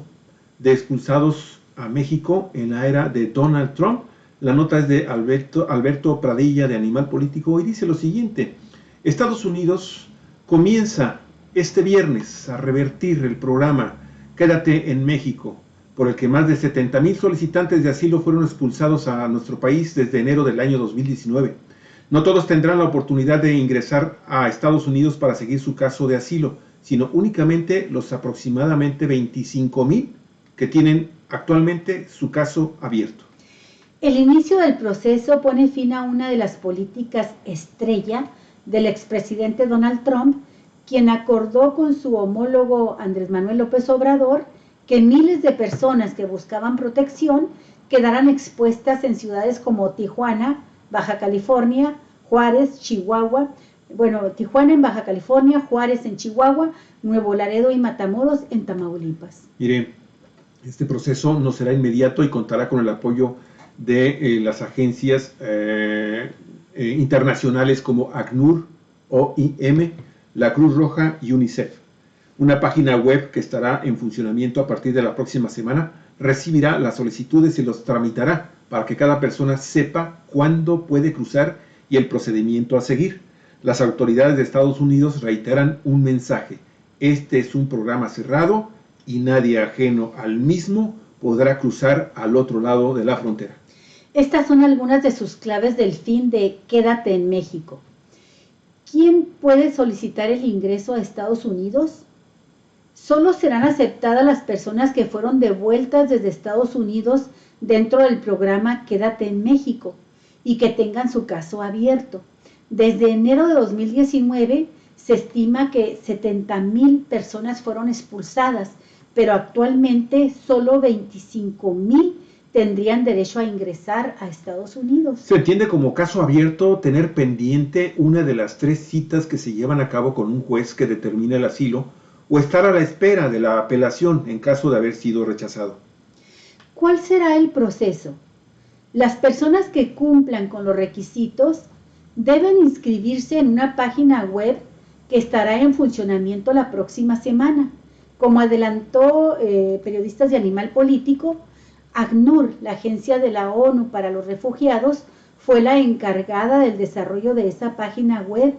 de expulsados a México en la era de Donald Trump. La nota es de Alberto Pradilla de Animal Político y dice lo siguiente: Estados Unidos comienza este viernes a revertir el programa Quédate en México, por el que más de 70,000 solicitantes de asilo fueron expulsados a nuestro país desde enero del año 2019. No todos tendrán la oportunidad de ingresar a Estados Unidos para seguir su caso de asilo, sino únicamente los aproximadamente 25,000 que tienen actualmente su caso abierto. El inicio del proceso pone fin a una de las políticas estrella del expresidente Donald Trump, quien acordó con su homólogo Andrés Manuel López Obrador que miles de personas que buscaban protección quedaran expuestas en ciudades como Tijuana, Baja California, Juárez, Chihuahua, Tijuana en Baja California, Juárez en Chihuahua, Nuevo Laredo y Matamoros en Tamaulipas. Mire, este proceso no será inmediato y contará con el apoyo de las agencias internacionales como ACNUR, OIM, la Cruz Roja y UNICEF. Una página web que estará en funcionamiento a partir de la próxima semana recibirá las solicitudes y los tramitará para que cada persona sepa cuándo puede cruzar y el procedimiento a seguir. Las autoridades de Estados Unidos reiteran un mensaje: este es un programa cerrado y nadie ajeno al mismo podrá cruzar al otro lado de la frontera. Estas son algunas de sus claves del fin de Quédate en México. ¿Quién puede solicitar el ingreso a Estados Unidos? Solo serán aceptadas las personas que fueron devueltas desde Estados Unidos dentro del programa Quédate en México y que tengan su caso abierto. Desde enero de 2019 se estima que 70,000 personas fueron expulsadas, pero actualmente solo 25,000 tendrían derecho a ingresar a Estados Unidos. Se entiende como caso abierto tener pendiente una de las 3 citas que se llevan a cabo con un juez que determina el asilo o estar a la espera de la apelación en caso de haber sido rechazado. ¿Cuál será el proceso? Las personas que cumplan con los requisitos deben inscribirse en una página web que estará en funcionamiento la próxima semana. Como adelantó Periodistas de Animal Político, ACNUR, la Agencia de la ONU para los Refugiados, fue la encargada del desarrollo de esa página web.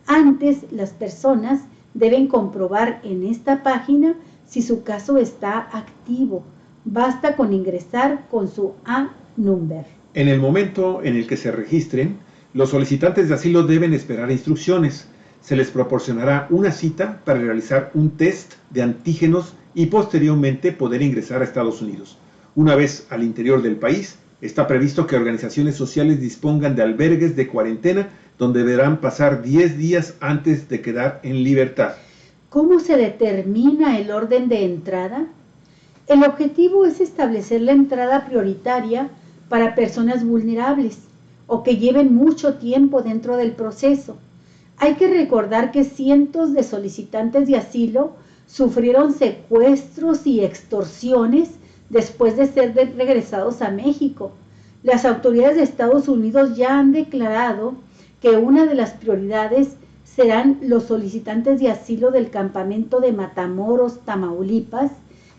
Antes, las personas deben comprobar en esta página si su caso está activo. Basta con ingresar con su A-Number. En el momento en el que se registren, los solicitantes de asilo deben esperar instrucciones. Se les proporcionará una cita para realizar un test de antígenos y posteriormente poder ingresar a Estados Unidos. Una vez al interior del país, está previsto que organizaciones sociales dispongan de albergues de cuarentena donde deberán pasar 10 días antes de quedar en libertad. ¿Cómo se determina el orden de entrada? El objetivo es establecer la entrada prioritaria para personas vulnerables o que lleven mucho tiempo dentro del proceso. Hay que recordar que cientos de solicitantes de asilo sufrieron secuestros y extorsiones después de ser regresados a México. Las autoridades de Estados Unidos ya han declarado que una de las prioridades serán los solicitantes de asilo del campamento de Matamoros, Tamaulipas,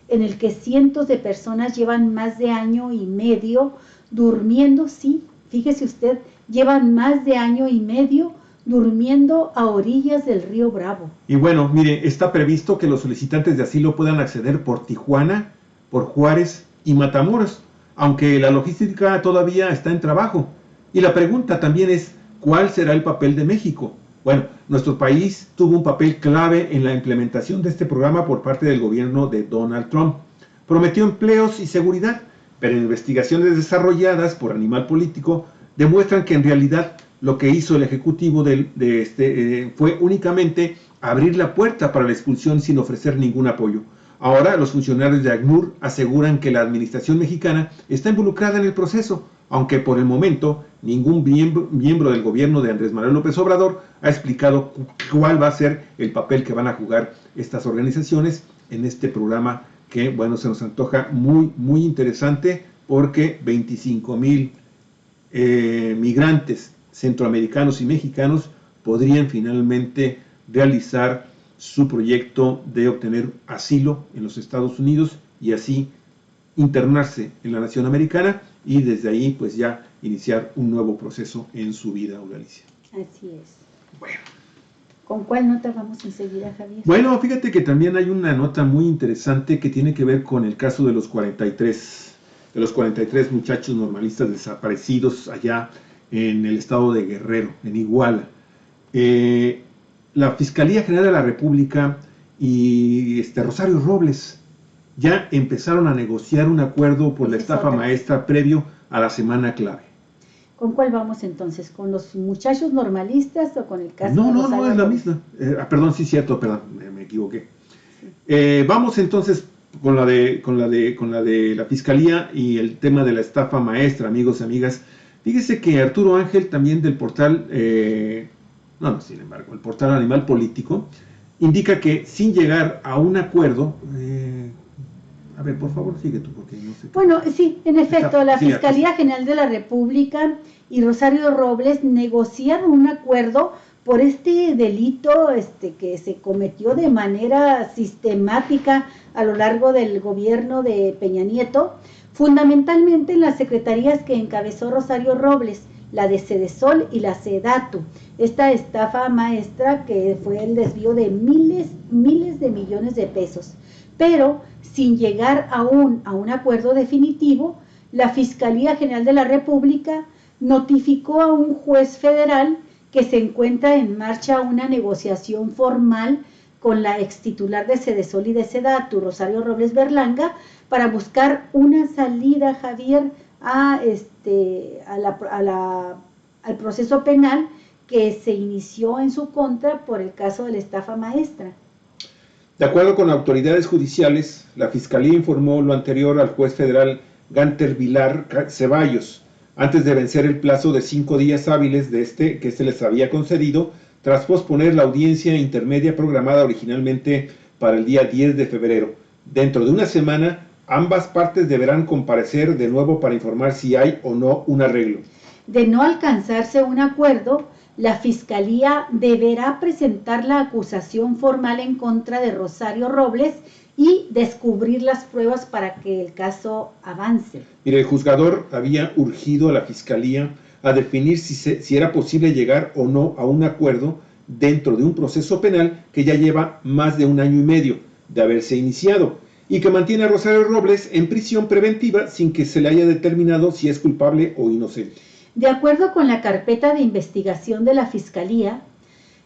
en el que cientos de personas llevan más de año y medio durmiendo, sí, fíjese usted, llevan más de año y medio durmiendo a orillas del río Bravo. Y bueno, mire, está previsto que los solicitantes de asilo puedan acceder por Tijuana, por Juárez y Matamoros, aunque la logística todavía está en trabajo. Y la pregunta también es, ¿cuál será el papel de México? Bueno, nuestro país tuvo un papel clave en la implementación de este programa por parte del gobierno de Donald Trump. Prometió empleos y seguridad, pero investigaciones desarrolladas por Animal Político demuestran que en realidad lo que hizo el ejecutivo fue únicamente abrir la puerta para la expulsión sin ofrecer ningún apoyo. Ahora los funcionarios de ACNUR aseguran que la administración mexicana está involucrada en el proceso, aunque por el momento ningún miembro del gobierno de Andrés Manuel López Obrador ha explicado cuál va a ser el papel que van a jugar estas organizaciones en este programa que, bueno, se nos antoja muy, muy interesante porque 25,000 migrantes centroamericanos y mexicanos podrían finalmente realizar su proyecto de obtener asilo en los Estados Unidos y así internarse en la nación americana y desde ahí pues ya iniciar un nuevo proceso en su vida, Eulalia. Así es. Bueno. ¿Con cuál nota vamos enseguida, Javier? Bueno, fíjate que también hay una nota muy interesante que tiene que ver con el caso de los 43 muchachos normalistas desaparecidos allá en el estado de Guerrero, en Iguala. La Fiscalía General de la República y Rosario Robles ya empezaron a negociar un acuerdo por la estafa maestra previo a la semana clave. ¿Con cuál vamos entonces? ¿Con los muchachos normalistas o con el caso de Rosario No, es la misma. Perdón, sí, cierto, perdón, me equivoqué. Sí. Vamos entonces con la de la Fiscalía y el tema de la estafa maestra, amigos y amigas. Fíjese que Arturo Ángel, también del portal, sin embargo, el portal Animal Político, indica que sin llegar a un acuerdo, a ver, por favor, sigue tú, porque no sé. Bueno, sí, en efecto, la Fiscalía General de la República y Rosario Robles negociaron un acuerdo por este delito que se cometió de manera sistemática a lo largo del gobierno de Peña Nieto, fundamentalmente en las secretarías que encabezó Rosario Robles, la de Sedesol y la Sedatu, esta estafa maestra que fue el desvío de miles de millones de pesos. Pero sin llegar aún a un acuerdo definitivo, la Fiscalía General de la República notificó a un juez federal que se encuentra en marcha una negociación formal con la extitular de Sedesol y de Sedatu, Rosario Robles Berlanga, para buscar una salida, Javier, al proceso penal que se inició en su contra por el caso de la estafa maestra. De acuerdo con autoridades judiciales, la Fiscalía informó lo anterior al juez federal Ganter Vilar Ceballos, antes de vencer el plazo de 5 días hábiles que se les había concedido, tras posponer la audiencia intermedia programada originalmente para el día 10 de febrero. Dentro de una semana, ambas partes deberán comparecer de nuevo para informar si hay o no un arreglo. De no alcanzarse un acuerdo, la Fiscalía deberá presentar la acusación formal en contra de Rosario Robles y descubrir las pruebas para que el caso avance. Mire, el juzgador había urgido a la Fiscalía a definir si era posible llegar o no a un acuerdo dentro de un proceso penal que ya lleva más de 1 año y medio de haberse iniciado y que mantiene a Rosario Robles en prisión preventiva sin que se le haya determinado si es culpable o inocente. De acuerdo con la carpeta de investigación de la Fiscalía,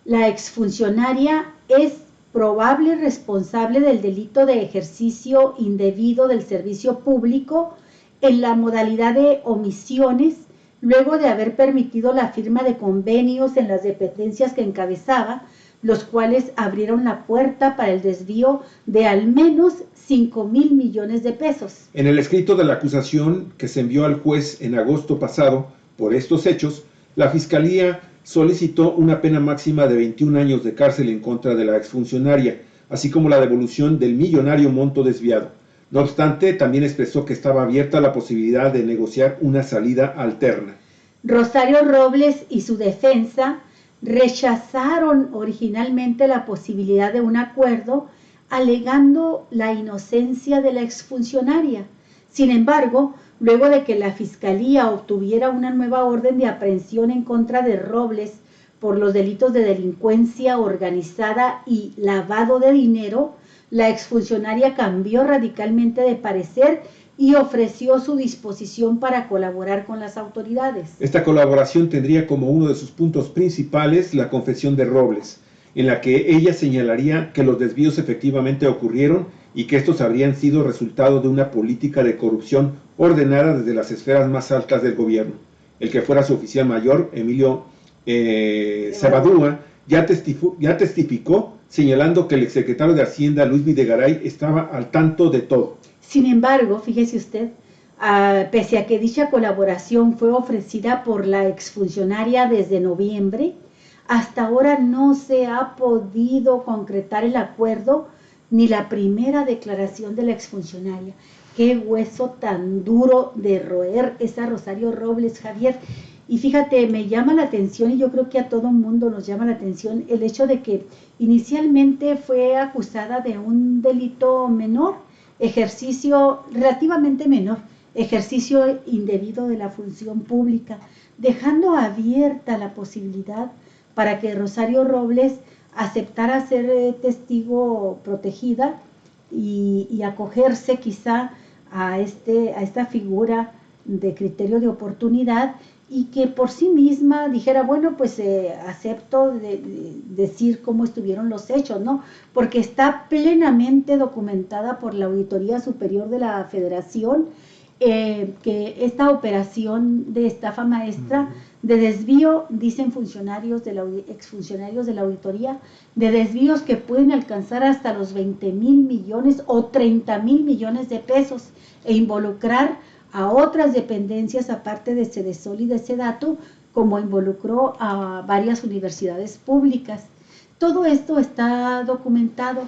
la exfuncionaria es probable responsable del delito de ejercicio indebido del servicio público en la modalidad de omisiones, luego de haber permitido la firma de convenios en las dependencias que encabezaba, los cuales abrieron la puerta para el desvío de al menos 5,000 millones de pesos. En el escrito de la acusación que se envió al juez en agosto pasado por estos hechos, la Fiscalía solicitó una pena máxima de 21 años de cárcel en contra de la exfuncionaria, así como la devolución del millonario monto desviado. No obstante, también expresó que estaba abierta la posibilidad de negociar una salida alterna. Rosario Robles y su defensa rechazaron originalmente la posibilidad de un acuerdo, alegando la inocencia de la exfuncionaria. Sin embargo, luego de que la Fiscalía obtuviera una nueva orden de aprehensión en contra de Robles por los delitos de delincuencia organizada y lavado de dinero, la exfuncionaria cambió radicalmente de parecer y ofreció su disposición para colaborar con las autoridades. Esta colaboración tendría como uno de sus puntos principales la confesión de Robles, en la que ella señalaría que los desvíos efectivamente ocurrieron y que estos habrían sido resultado de una política de corrupción ordenada desde las esferas más altas del gobierno. El que fuera su oficial mayor, Emilio Sabadúa, ya testificó señalando que el exsecretario de Hacienda, Luis Videgaray, estaba al tanto de todo. Sin embargo, fíjese usted, pese a que dicha colaboración fue ofrecida por la exfuncionaria desde noviembre, hasta ahora no se ha podido concretar el acuerdo ni la primera declaración de la exfuncionaria. Qué hueso tan duro de roer esa Rosario Robles, Javier. Y fíjate, me llama la atención, y yo creo que a todo mundo nos llama la atención, el hecho de que inicialmente fue acusada de un delito menor, ejercicio relativamente menor, ejercicio indebido de la función pública, dejando abierta la posibilidad para que Rosario Robles aceptara ser testigo protegida y acogerse quizá a esta figura de criterio de oportunidad, y que por sí misma dijera, bueno, pues acepto decir cómo estuvieron los hechos, ¿no? Porque está plenamente documentada por la Auditoría Superior de la Federación que esta operación de estafa maestra, de desvío, dicen exfuncionarios de la auditoría, de desvíos que pueden alcanzar hasta los 20,000 millones o 30,000 millones de pesos e involucrar a otras dependencias aparte de Sedesol y de Sedatu, como involucró a varias universidades públicas. Todo esto está documentado.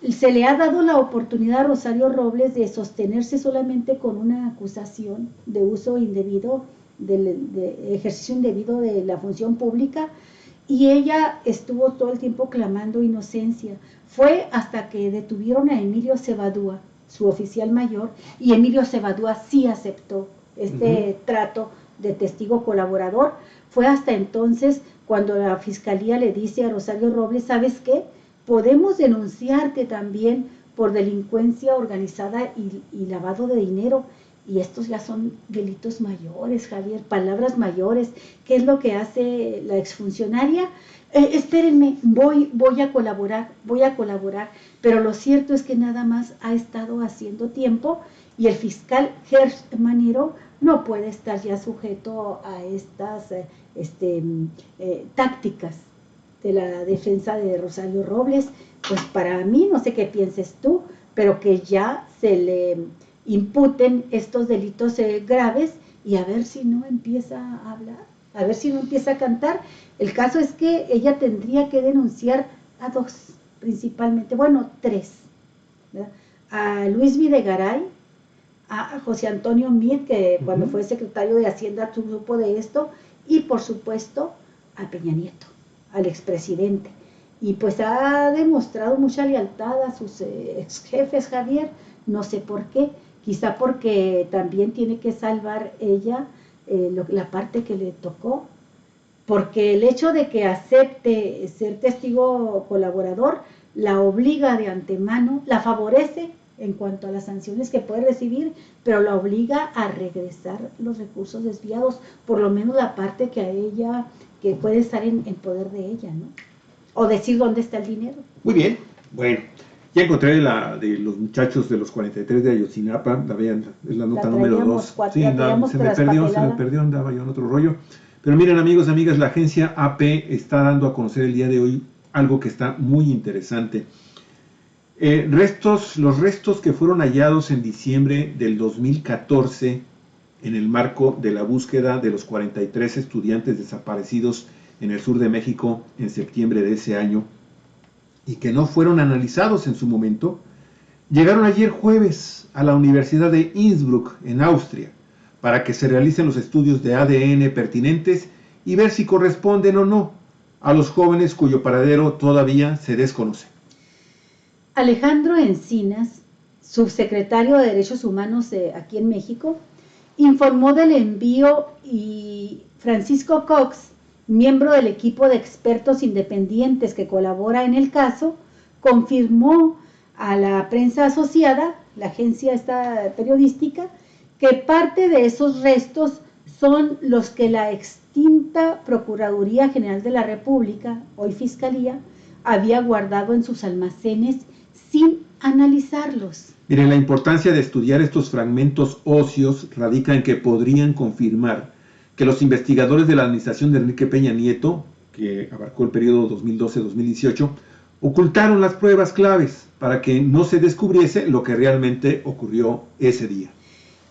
Se le ha dado la oportunidad a Rosario Robles de sostenerse solamente con una acusación de uso indebido, de ejercicio indebido de la función pública, y ella estuvo todo el tiempo clamando inocencia. Fue hasta que detuvieron a Emilio Cebadúa, su oficial mayor, y Emilio Cebadúa sí aceptó este trato de testigo colaborador. Fue hasta entonces cuando la fiscalía le dice a Rosario Robles: ¿sabes qué? Podemos denunciarte también por delincuencia organizada y lavado de dinero. Y estos ya son delitos mayores, Javier, palabras mayores. ¿Qué es lo que hace la exfuncionaria? Espérenme, voy a colaborar. Pero lo cierto es que nada más ha estado haciendo tiempo, y el fiscal Gertz Manero no puede estar ya sujeto a estas tácticas de la defensa de Rosario Robles. Pues para mí, no sé qué pienses tú, pero que ya se le imputen estos delitos graves, y a ver si no empieza a hablar, a ver si no empieza a cantar. El caso es que ella tendría que denunciar a dos, principalmente, bueno, tres, ¿verdad? A Luis Videgaray, a José Antonio Meade, que cuando fue secretario de Hacienda supo de esto, y por supuesto a Peña Nieto, al expresidente. Y pues ha demostrado mucha lealtad a sus ex jefes, Javier, no sé por qué, quizá porque también tiene que salvar ella la parte que le tocó, porque el hecho de que acepte ser testigo colaborador la obliga de antemano, la favorece en cuanto a las sanciones que puede recibir, pero la obliga a regresar los recursos desviados, por lo menos la parte que a ella, que puede estar en poder de ella, ¿no? O decir dónde está el dinero. Muy bien, bueno, ya encontré la de los muchachos de los 43 de Ayotzinapa, la vean, es la nota número 2. Sí, se me perdió, andaba yo en otro rollo. Pero miren, amigos, amigas, la agencia AP está dando a conocer el día de hoy algo que está muy interesante. Los restos que fueron hallados en diciembre del 2014 en el marco de la búsqueda de los 43 estudiantes desaparecidos en el sur de México en septiembre de ese año, y que no fueron analizados en su momento, llegaron ayer jueves a la Universidad de Innsbruck, en Austria, para que se realicen los estudios de ADN pertinentes y ver si corresponden o no a los jóvenes cuyo paradero todavía se desconoce. Alejandro Encinas, subsecretario de Derechos Humanos aquí en México, informó del envío, y Francisco Cox, miembro del equipo de expertos independientes que colabora en el caso, confirmó a la prensa asociada, la agencia esta periodística, que parte de esos restos son los que la extinta Procuraduría General de la República, hoy Fiscalía, había guardado en sus almacenes sin analizarlos. Miren, la importancia de estudiar estos fragmentos óseos radica en que podrían confirmar que los investigadores de la administración de Enrique Peña Nieto, que abarcó el periodo 2012-2018, ocultaron las pruebas claves para que no se descubriese lo que realmente ocurrió ese día.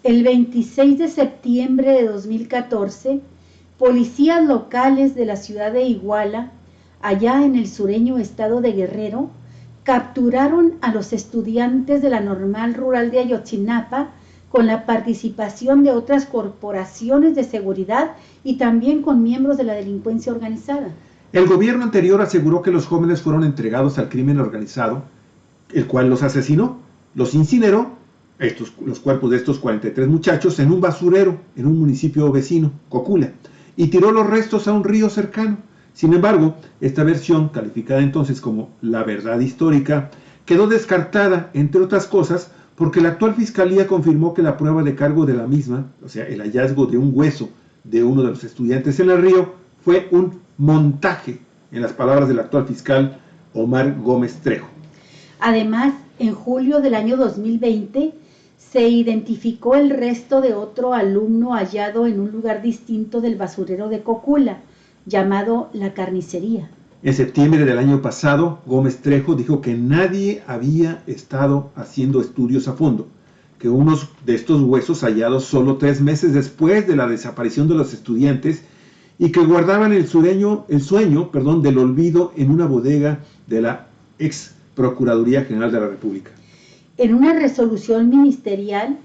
El 26 de septiembre de 2014, policías locales de la ciudad de Iguala, allá en el sureño estado de Guerrero, capturaron a los estudiantes de la Normal Rural de Ayotzinapa con la participación de otras corporaciones de seguridad y también con miembros de la delincuencia organizada. El gobierno anterior aseguró que los jóvenes fueron entregados al crimen organizado, el cual los asesinó, los incineró, los cuerpos de estos 43 muchachos, en un basurero en un municipio vecino, Cocula, y tiró los restos a un río cercano. Sin embargo, esta versión, calificada entonces como la verdad histórica, quedó descartada, entre otras cosas, porque la actual fiscalía confirmó que la prueba de cargo de la misma, o sea, el hallazgo de un hueso de uno de los estudiantes en el río, fue un montaje, en las palabras del actual fiscal Omar Gómez Trejo. Además, en julio del año 2020, se identificó el resto de otro alumno hallado en un lugar distinto del basurero de Cocula, llamado La Carnicería. En septiembre del año pasado, Gómez Trejo dijo que nadie había estado haciendo estudios a fondo, que unos de estos huesos hallados solo 3 meses después de la desaparición de los estudiantes y que guardaban el sueño del olvido en una bodega de la ex Procuraduría General de la República. En una resolución ministerial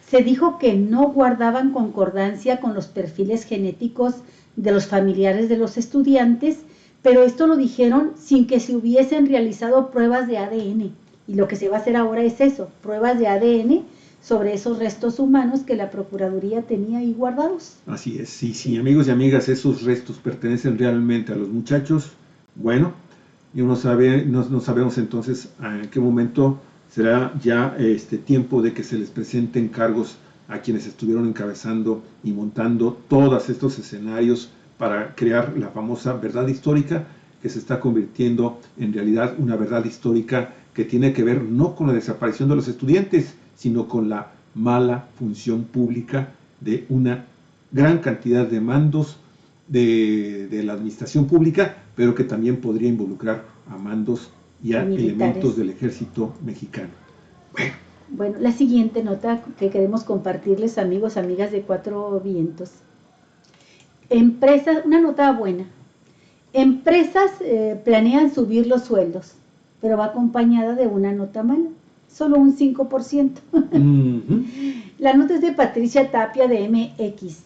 se dijo que no guardaban concordancia con los perfiles genéticos de los familiares de los estudiantes, pero esto lo dijeron sin que se hubiesen realizado pruebas de ADN. Y lo que se va a hacer ahora es eso, pruebas de ADN sobre esos restos humanos que la Procuraduría tenía ahí guardados. Así es, sí, amigos y amigas, esos restos pertenecen realmente a los muchachos. Bueno, no sabemos entonces en qué momento será ya tiempo de que se les presenten cargos a quienes estuvieron encabezando y montando todos estos escenarios para crear la famosa verdad histórica, que se está convirtiendo en realidad una verdad histórica que tiene que ver no con la desaparición de los estudiantes, sino con la mala función pública de una gran cantidad de mandos de la administración pública, pero que también podría involucrar a mandos y a elementos del ejército mexicano. Bueno, la siguiente nota que queremos compartirles, amigos, amigas de Cuatro Vientos. Empresas, una nota buena. Empresas planean subir los sueldos, pero va acompañada de una nota mala, solo un 5%. La nota es de Patricia Tapia de MX.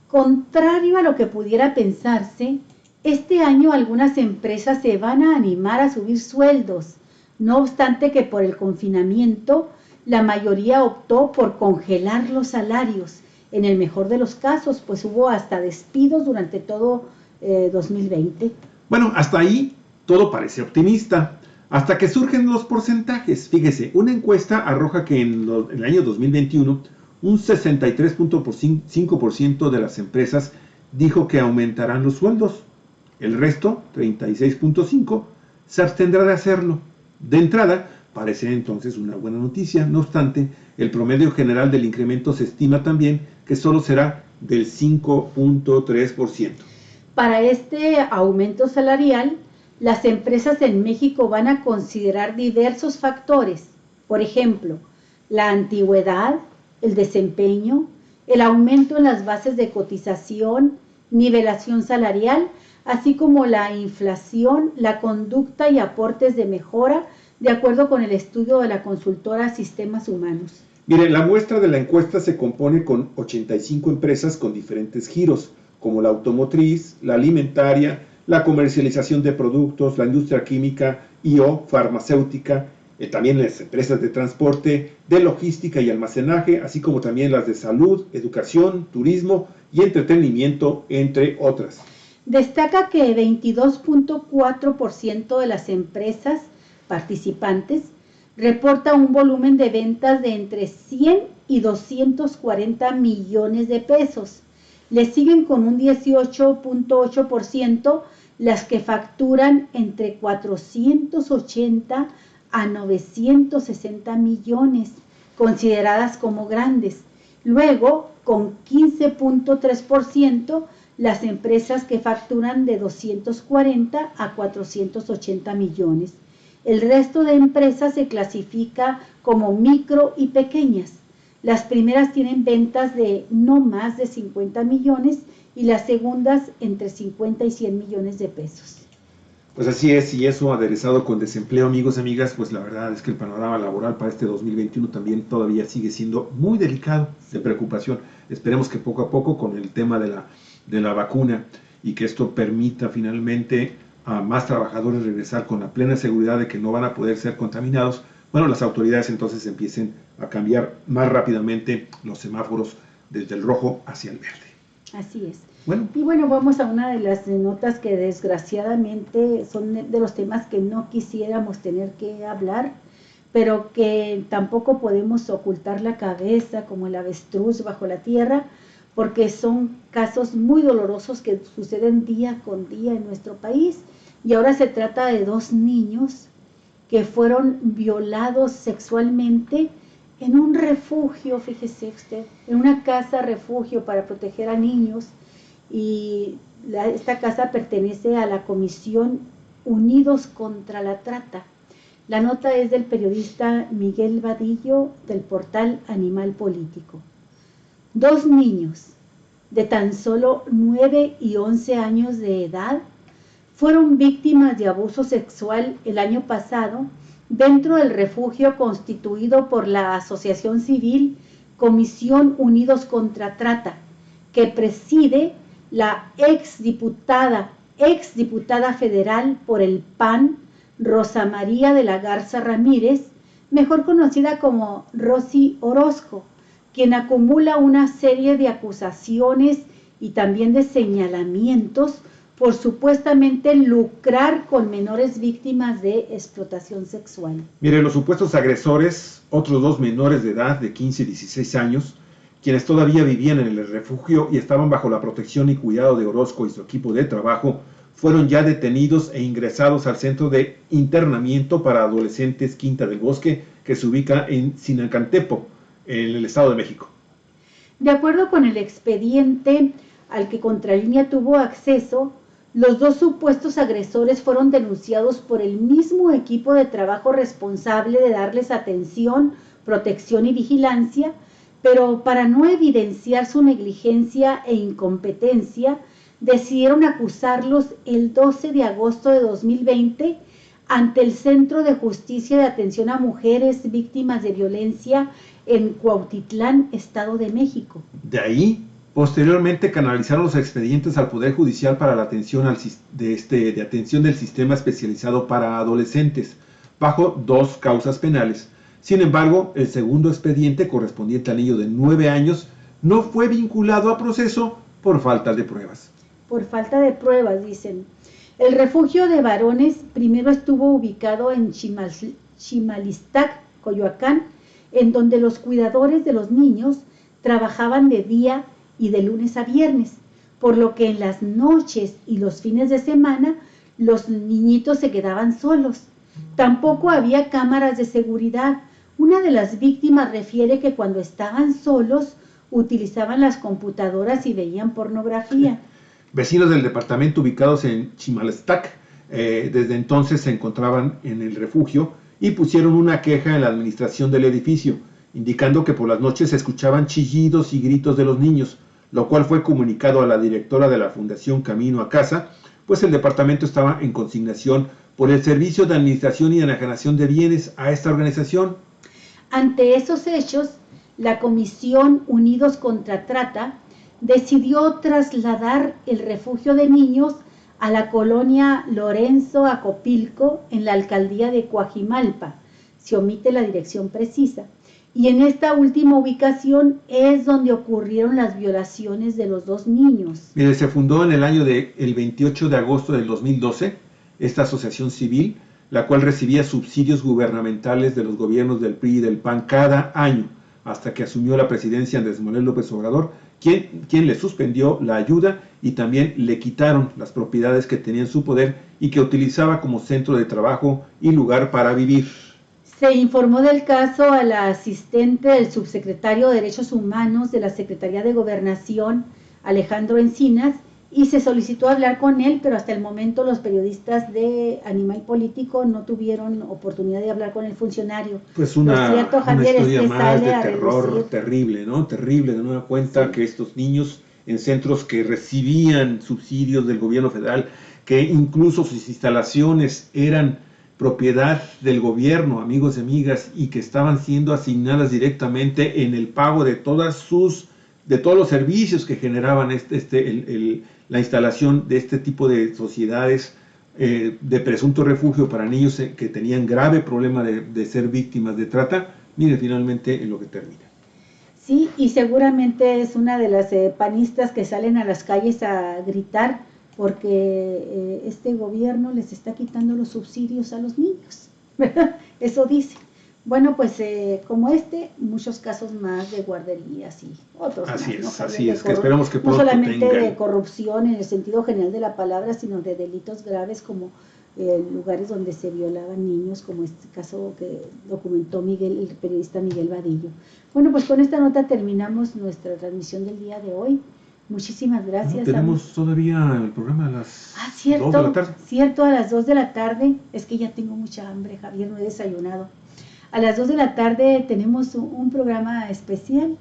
Contrario a lo que pudiera pensarse, este año algunas empresas se van a animar a subir sueldos, no obstante que por el confinamiento la mayoría optó por congelar los salarios. En el mejor de los casos, pues hubo hasta despidos durante todo 2020. Bueno, hasta ahí todo parece optimista, hasta que surgen los porcentajes. Fíjese, una encuesta arroja que en el año 2021 un 63.5% de las empresas dijo que aumentarán los sueldos. El resto, 36.5%, se abstendrá de hacerlo. De entrada, parece entonces una buena noticia. No obstante, el promedio general del incremento se estima también que solo será del 5.3%. Para este aumento salarial, las empresas en México van a considerar diversos factores. Por ejemplo, la antigüedad, el desempeño, el aumento en las bases de cotización, nivelación salarial, así como la inflación, la conducta y aportes de mejora, de acuerdo con el estudio de la consultora Sistemas Humanos. Mire, la muestra de la encuesta se compone con 85 empresas con diferentes giros, como la automotriz, la alimentaria, la comercialización de productos, la industria química y o farmacéutica, también las empresas de transporte, de logística y almacenaje, así como también las de salud, educación, turismo y entretenimiento, entre otras. Destaca que 22.4% de las empresas participantes reporta un volumen de ventas de entre 100 y 240 millones de pesos. Le siguen con un 18.8% las que facturan entre 480 a 960 millones, consideradas como grandes. Luego, con 15.3%, las empresas que facturan de 240 a 480 millones. El resto de empresas se clasifica como micro y pequeñas. Las primeras tienen ventas de no más de 50 millones y las segundas entre 50 y 100 millones de pesos. Pues así es, y eso aderezado con desempleo, amigos y amigas, pues la verdad es que el panorama laboral para este 2021 también todavía sigue siendo muy delicado, de preocupación. Esperemos que poco a poco con el tema de la vacuna y que esto permita finalmente a más trabajadores regresar con la plena seguridad de que no van a poder ser contaminados, bueno, las autoridades entonces empiecen a cambiar más rápidamente los semáforos desde el rojo hacia el verde. Así es. Bueno. Y bueno, vamos a una de las notas que desgraciadamente son de los temas que no quisiéramos tener que hablar, pero que tampoco podemos ocultar la cabeza como el avestruz bajo la tierra, porque son casos muy dolorosos que suceden día con día en nuestro país. Y ahora se trata de 2 niños que fueron violados sexualmente en un refugio, fíjese usted, en una casa refugio para proteger a niños, y esta casa pertenece a la Comisión Unidos contra la Trata. La nota es del periodista Miguel Vadillo del portal Animal Político. 2 niños de tan solo 9 y 11 años de edad fueron víctimas de abuso sexual el año pasado dentro del refugio constituido por la Asociación Civil Comisión Unidos contra Trata, que preside la exdiputada federal por el PAN, Rosa María de la Garza Ramírez, mejor conocida como Rosy Orozco, quien acumula una serie de acusaciones y también de señalamientos por supuestamente lucrar con menores víctimas de explotación sexual. Mire, los supuestos agresores, otros 2 menores de edad de 15 y 16 años, quienes todavía vivían en el refugio y estaban bajo la protección y cuidado de Orozco y su equipo de trabajo, fueron ya detenidos e ingresados al centro de internamiento para adolescentes Quinta del Bosque, que se ubica en Sinacantepo, en el Estado de México. De acuerdo con el expediente al que Contralínea tuvo acceso, los 2 supuestos agresores fueron denunciados por el mismo equipo de trabajo responsable de darles atención, protección y vigilancia, pero para no evidenciar su negligencia e incompetencia, decidieron acusarlos el 12 de agosto de 2020 ante el Centro de Justicia de Atención a Mujeres Víctimas de Violencia en Cuautitlán, Estado de México. De ahí, posteriormente canalizaron los expedientes al Poder Judicial para la atención de atención del sistema especializado para adolescentes, bajo 2 causas penales. Sin embargo, el segundo expediente, correspondiente al niño de 9 años, no fue vinculado a proceso por falta de pruebas. Por falta de pruebas, dicen. El refugio de varones primero estuvo ubicado en Chimalistac, Coyoacán, en donde los cuidadores de los niños trabajaban de día y de lunes a viernes, por lo que en las noches y los fines de semana los niñitos se quedaban solos. Tampoco había cámaras de seguridad. Una de las víctimas refiere que cuando estaban solos utilizaban las computadoras y veían pornografía. Vecinos del departamento ubicados en Chimalestac desde entonces se encontraban en el refugio y pusieron una queja en la administración del edificio, indicando que por las noches se escuchaban chillidos y gritos de los niños, lo cual fue comunicado a la directora de la Fundación Camino a Casa, pues el departamento estaba en consignación por el Servicio de Administración y Enajenación de Bienes a esta organización. Ante esos hechos, la Comisión Unidos contra Trata decidió trasladar el refugio de niños a la colonia Lorenzo Acopilco en la alcaldía de Coajimalpa. Se omite la dirección precisa. Y en esta última ubicación es donde ocurrieron las violaciones de los 2 niños. Mire, se fundó en el año el 28 de agosto del 2012 esta asociación civil, la cual recibía subsidios gubernamentales de los gobiernos del PRI y del PAN cada año, hasta que asumió la presidencia Andrés Manuel López Obrador, quien le suspendió la ayuda y también le quitaron las propiedades que tenía en su poder y que utilizaba como centro de trabajo y lugar para vivir. Se informó del caso a la asistente del subsecretario de Derechos Humanos de la Secretaría de Gobernación, Alejandro Encinas, y se solicitó hablar con él, pero hasta el momento los periodistas de Animal Político no tuvieron oportunidad de hablar con el funcionario. Pues una historia más de terror terrible, ¿no? Terrible, de nueva cuenta, sí, que estos niños en centros que recibían subsidios del gobierno federal, que incluso sus instalaciones eran propiedad del gobierno, amigos y amigas, y que estaban siendo asignadas directamente en el pago de todos los servicios que generaban la instalación de este tipo de sociedades de presunto refugio para niños que tenían grave problema de ser víctimas de trata. Mire finalmente en lo que termina. Sí, y seguramente es una de las panistas que salen a las calles a gritar porque este gobierno les está quitando los subsidios a los niños, ¿verdad? Eso dice. Bueno, pues como muchos casos más de guarderías y otros así más. Es, así es, que esperemos que pronto no solamente tengan. De corrupción en el sentido general de la palabra, sino de delitos graves como lugares donde se violaban niños, como este caso que documentó el periodista Miguel Vadillo. Bueno, pues con esta nota terminamos nuestra transmisión del día de hoy. Muchísimas gracias. No, tenemos todavía el programa a las 2 de la tarde. Cierto, a las 2 de la tarde. Es que ya tengo mucha hambre, Javier, no he desayunado. A las 2 de la tarde tenemos un programa especial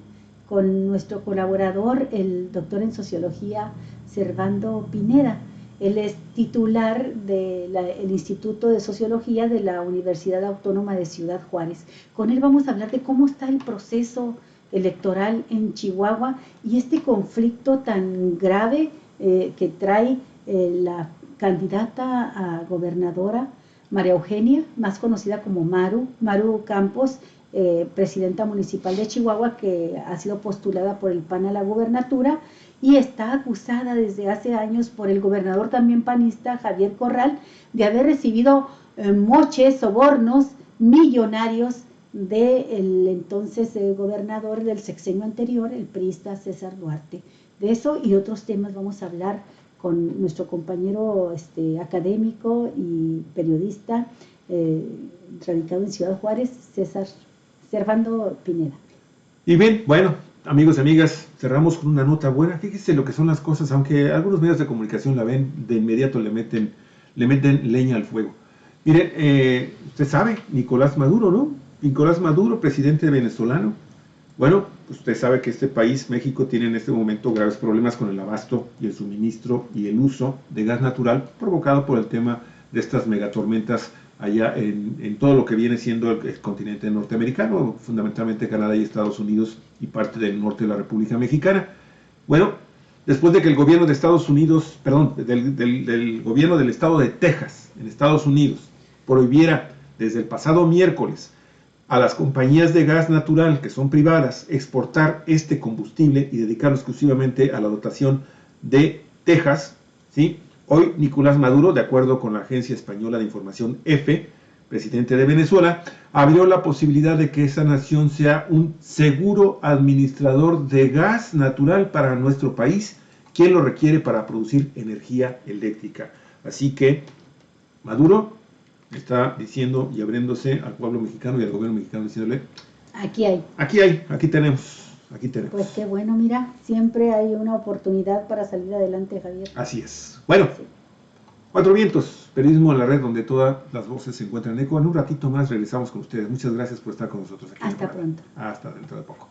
con nuestro colaborador, el doctor en sociología, Servando Pineda. Él es titular del Instituto de Sociología de la Universidad Autónoma de Ciudad Juárez. Con él vamos a hablar de cómo está el proceso electoral en Chihuahua y este conflicto tan grave que trae la candidata a gobernadora María Eugenia, más conocida como Maru Campos, presidenta municipal de Chihuahua, que ha sido postulada por el PAN a la gubernatura y está acusada desde hace años por el gobernador también panista, Javier Corral, de haber recibido moches, sobornos millonarios del entonces gobernador del sexenio anterior, el priista César Duarte. De eso y otros temas vamos a hablar con nuestro compañero académico y periodista radicado en Ciudad Juárez, Servando Pineda. Y bien, bueno, amigos y amigas, cerramos con una nota buena. Fíjese lo que son las cosas, aunque algunos medios de comunicación la ven, de inmediato le meten leña al fuego. Mire, usted sabe, Nicolás Maduro, ¿no? Nicolás Maduro, presidente venezolano. Bueno, usted sabe que este país, México, tiene en este momento graves problemas con el abasto y el suministro y el uso de gas natural provocado por el tema de estas megatormentas allá en todo lo que viene siendo el continente norteamericano, fundamentalmente Canadá y Estados Unidos y parte del norte de la República Mexicana. Bueno, después de que el gobierno de Estados Unidos, perdón, del gobierno del estado de Texas, en Estados Unidos, prohibiera desde el pasado miércoles a las compañías de gas natural que son privadas exportar este combustible y dedicarlo exclusivamente a la dotación de Texas, ¿sí? Hoy Nicolás Maduro, de acuerdo con la agencia española de información EFE, presidente de Venezuela, abrió la posibilidad de que esa nación sea un seguro administrador de gas natural para nuestro país, quien lo requiere para producir energía eléctrica. Así que Maduro está diciendo y abriéndose al pueblo mexicano y al gobierno mexicano, diciéndole: aquí tenemos. Pues qué bueno, mira, siempre hay una oportunidad para salir adelante, Javier. Así es. Bueno, sí. Cuatro Vientos, periodismo en la red donde todas las voces se encuentran en eco. En un ratito más regresamos con ustedes. Muchas gracias por estar con nosotros aquí. Hasta pronto. Hasta dentro de poco.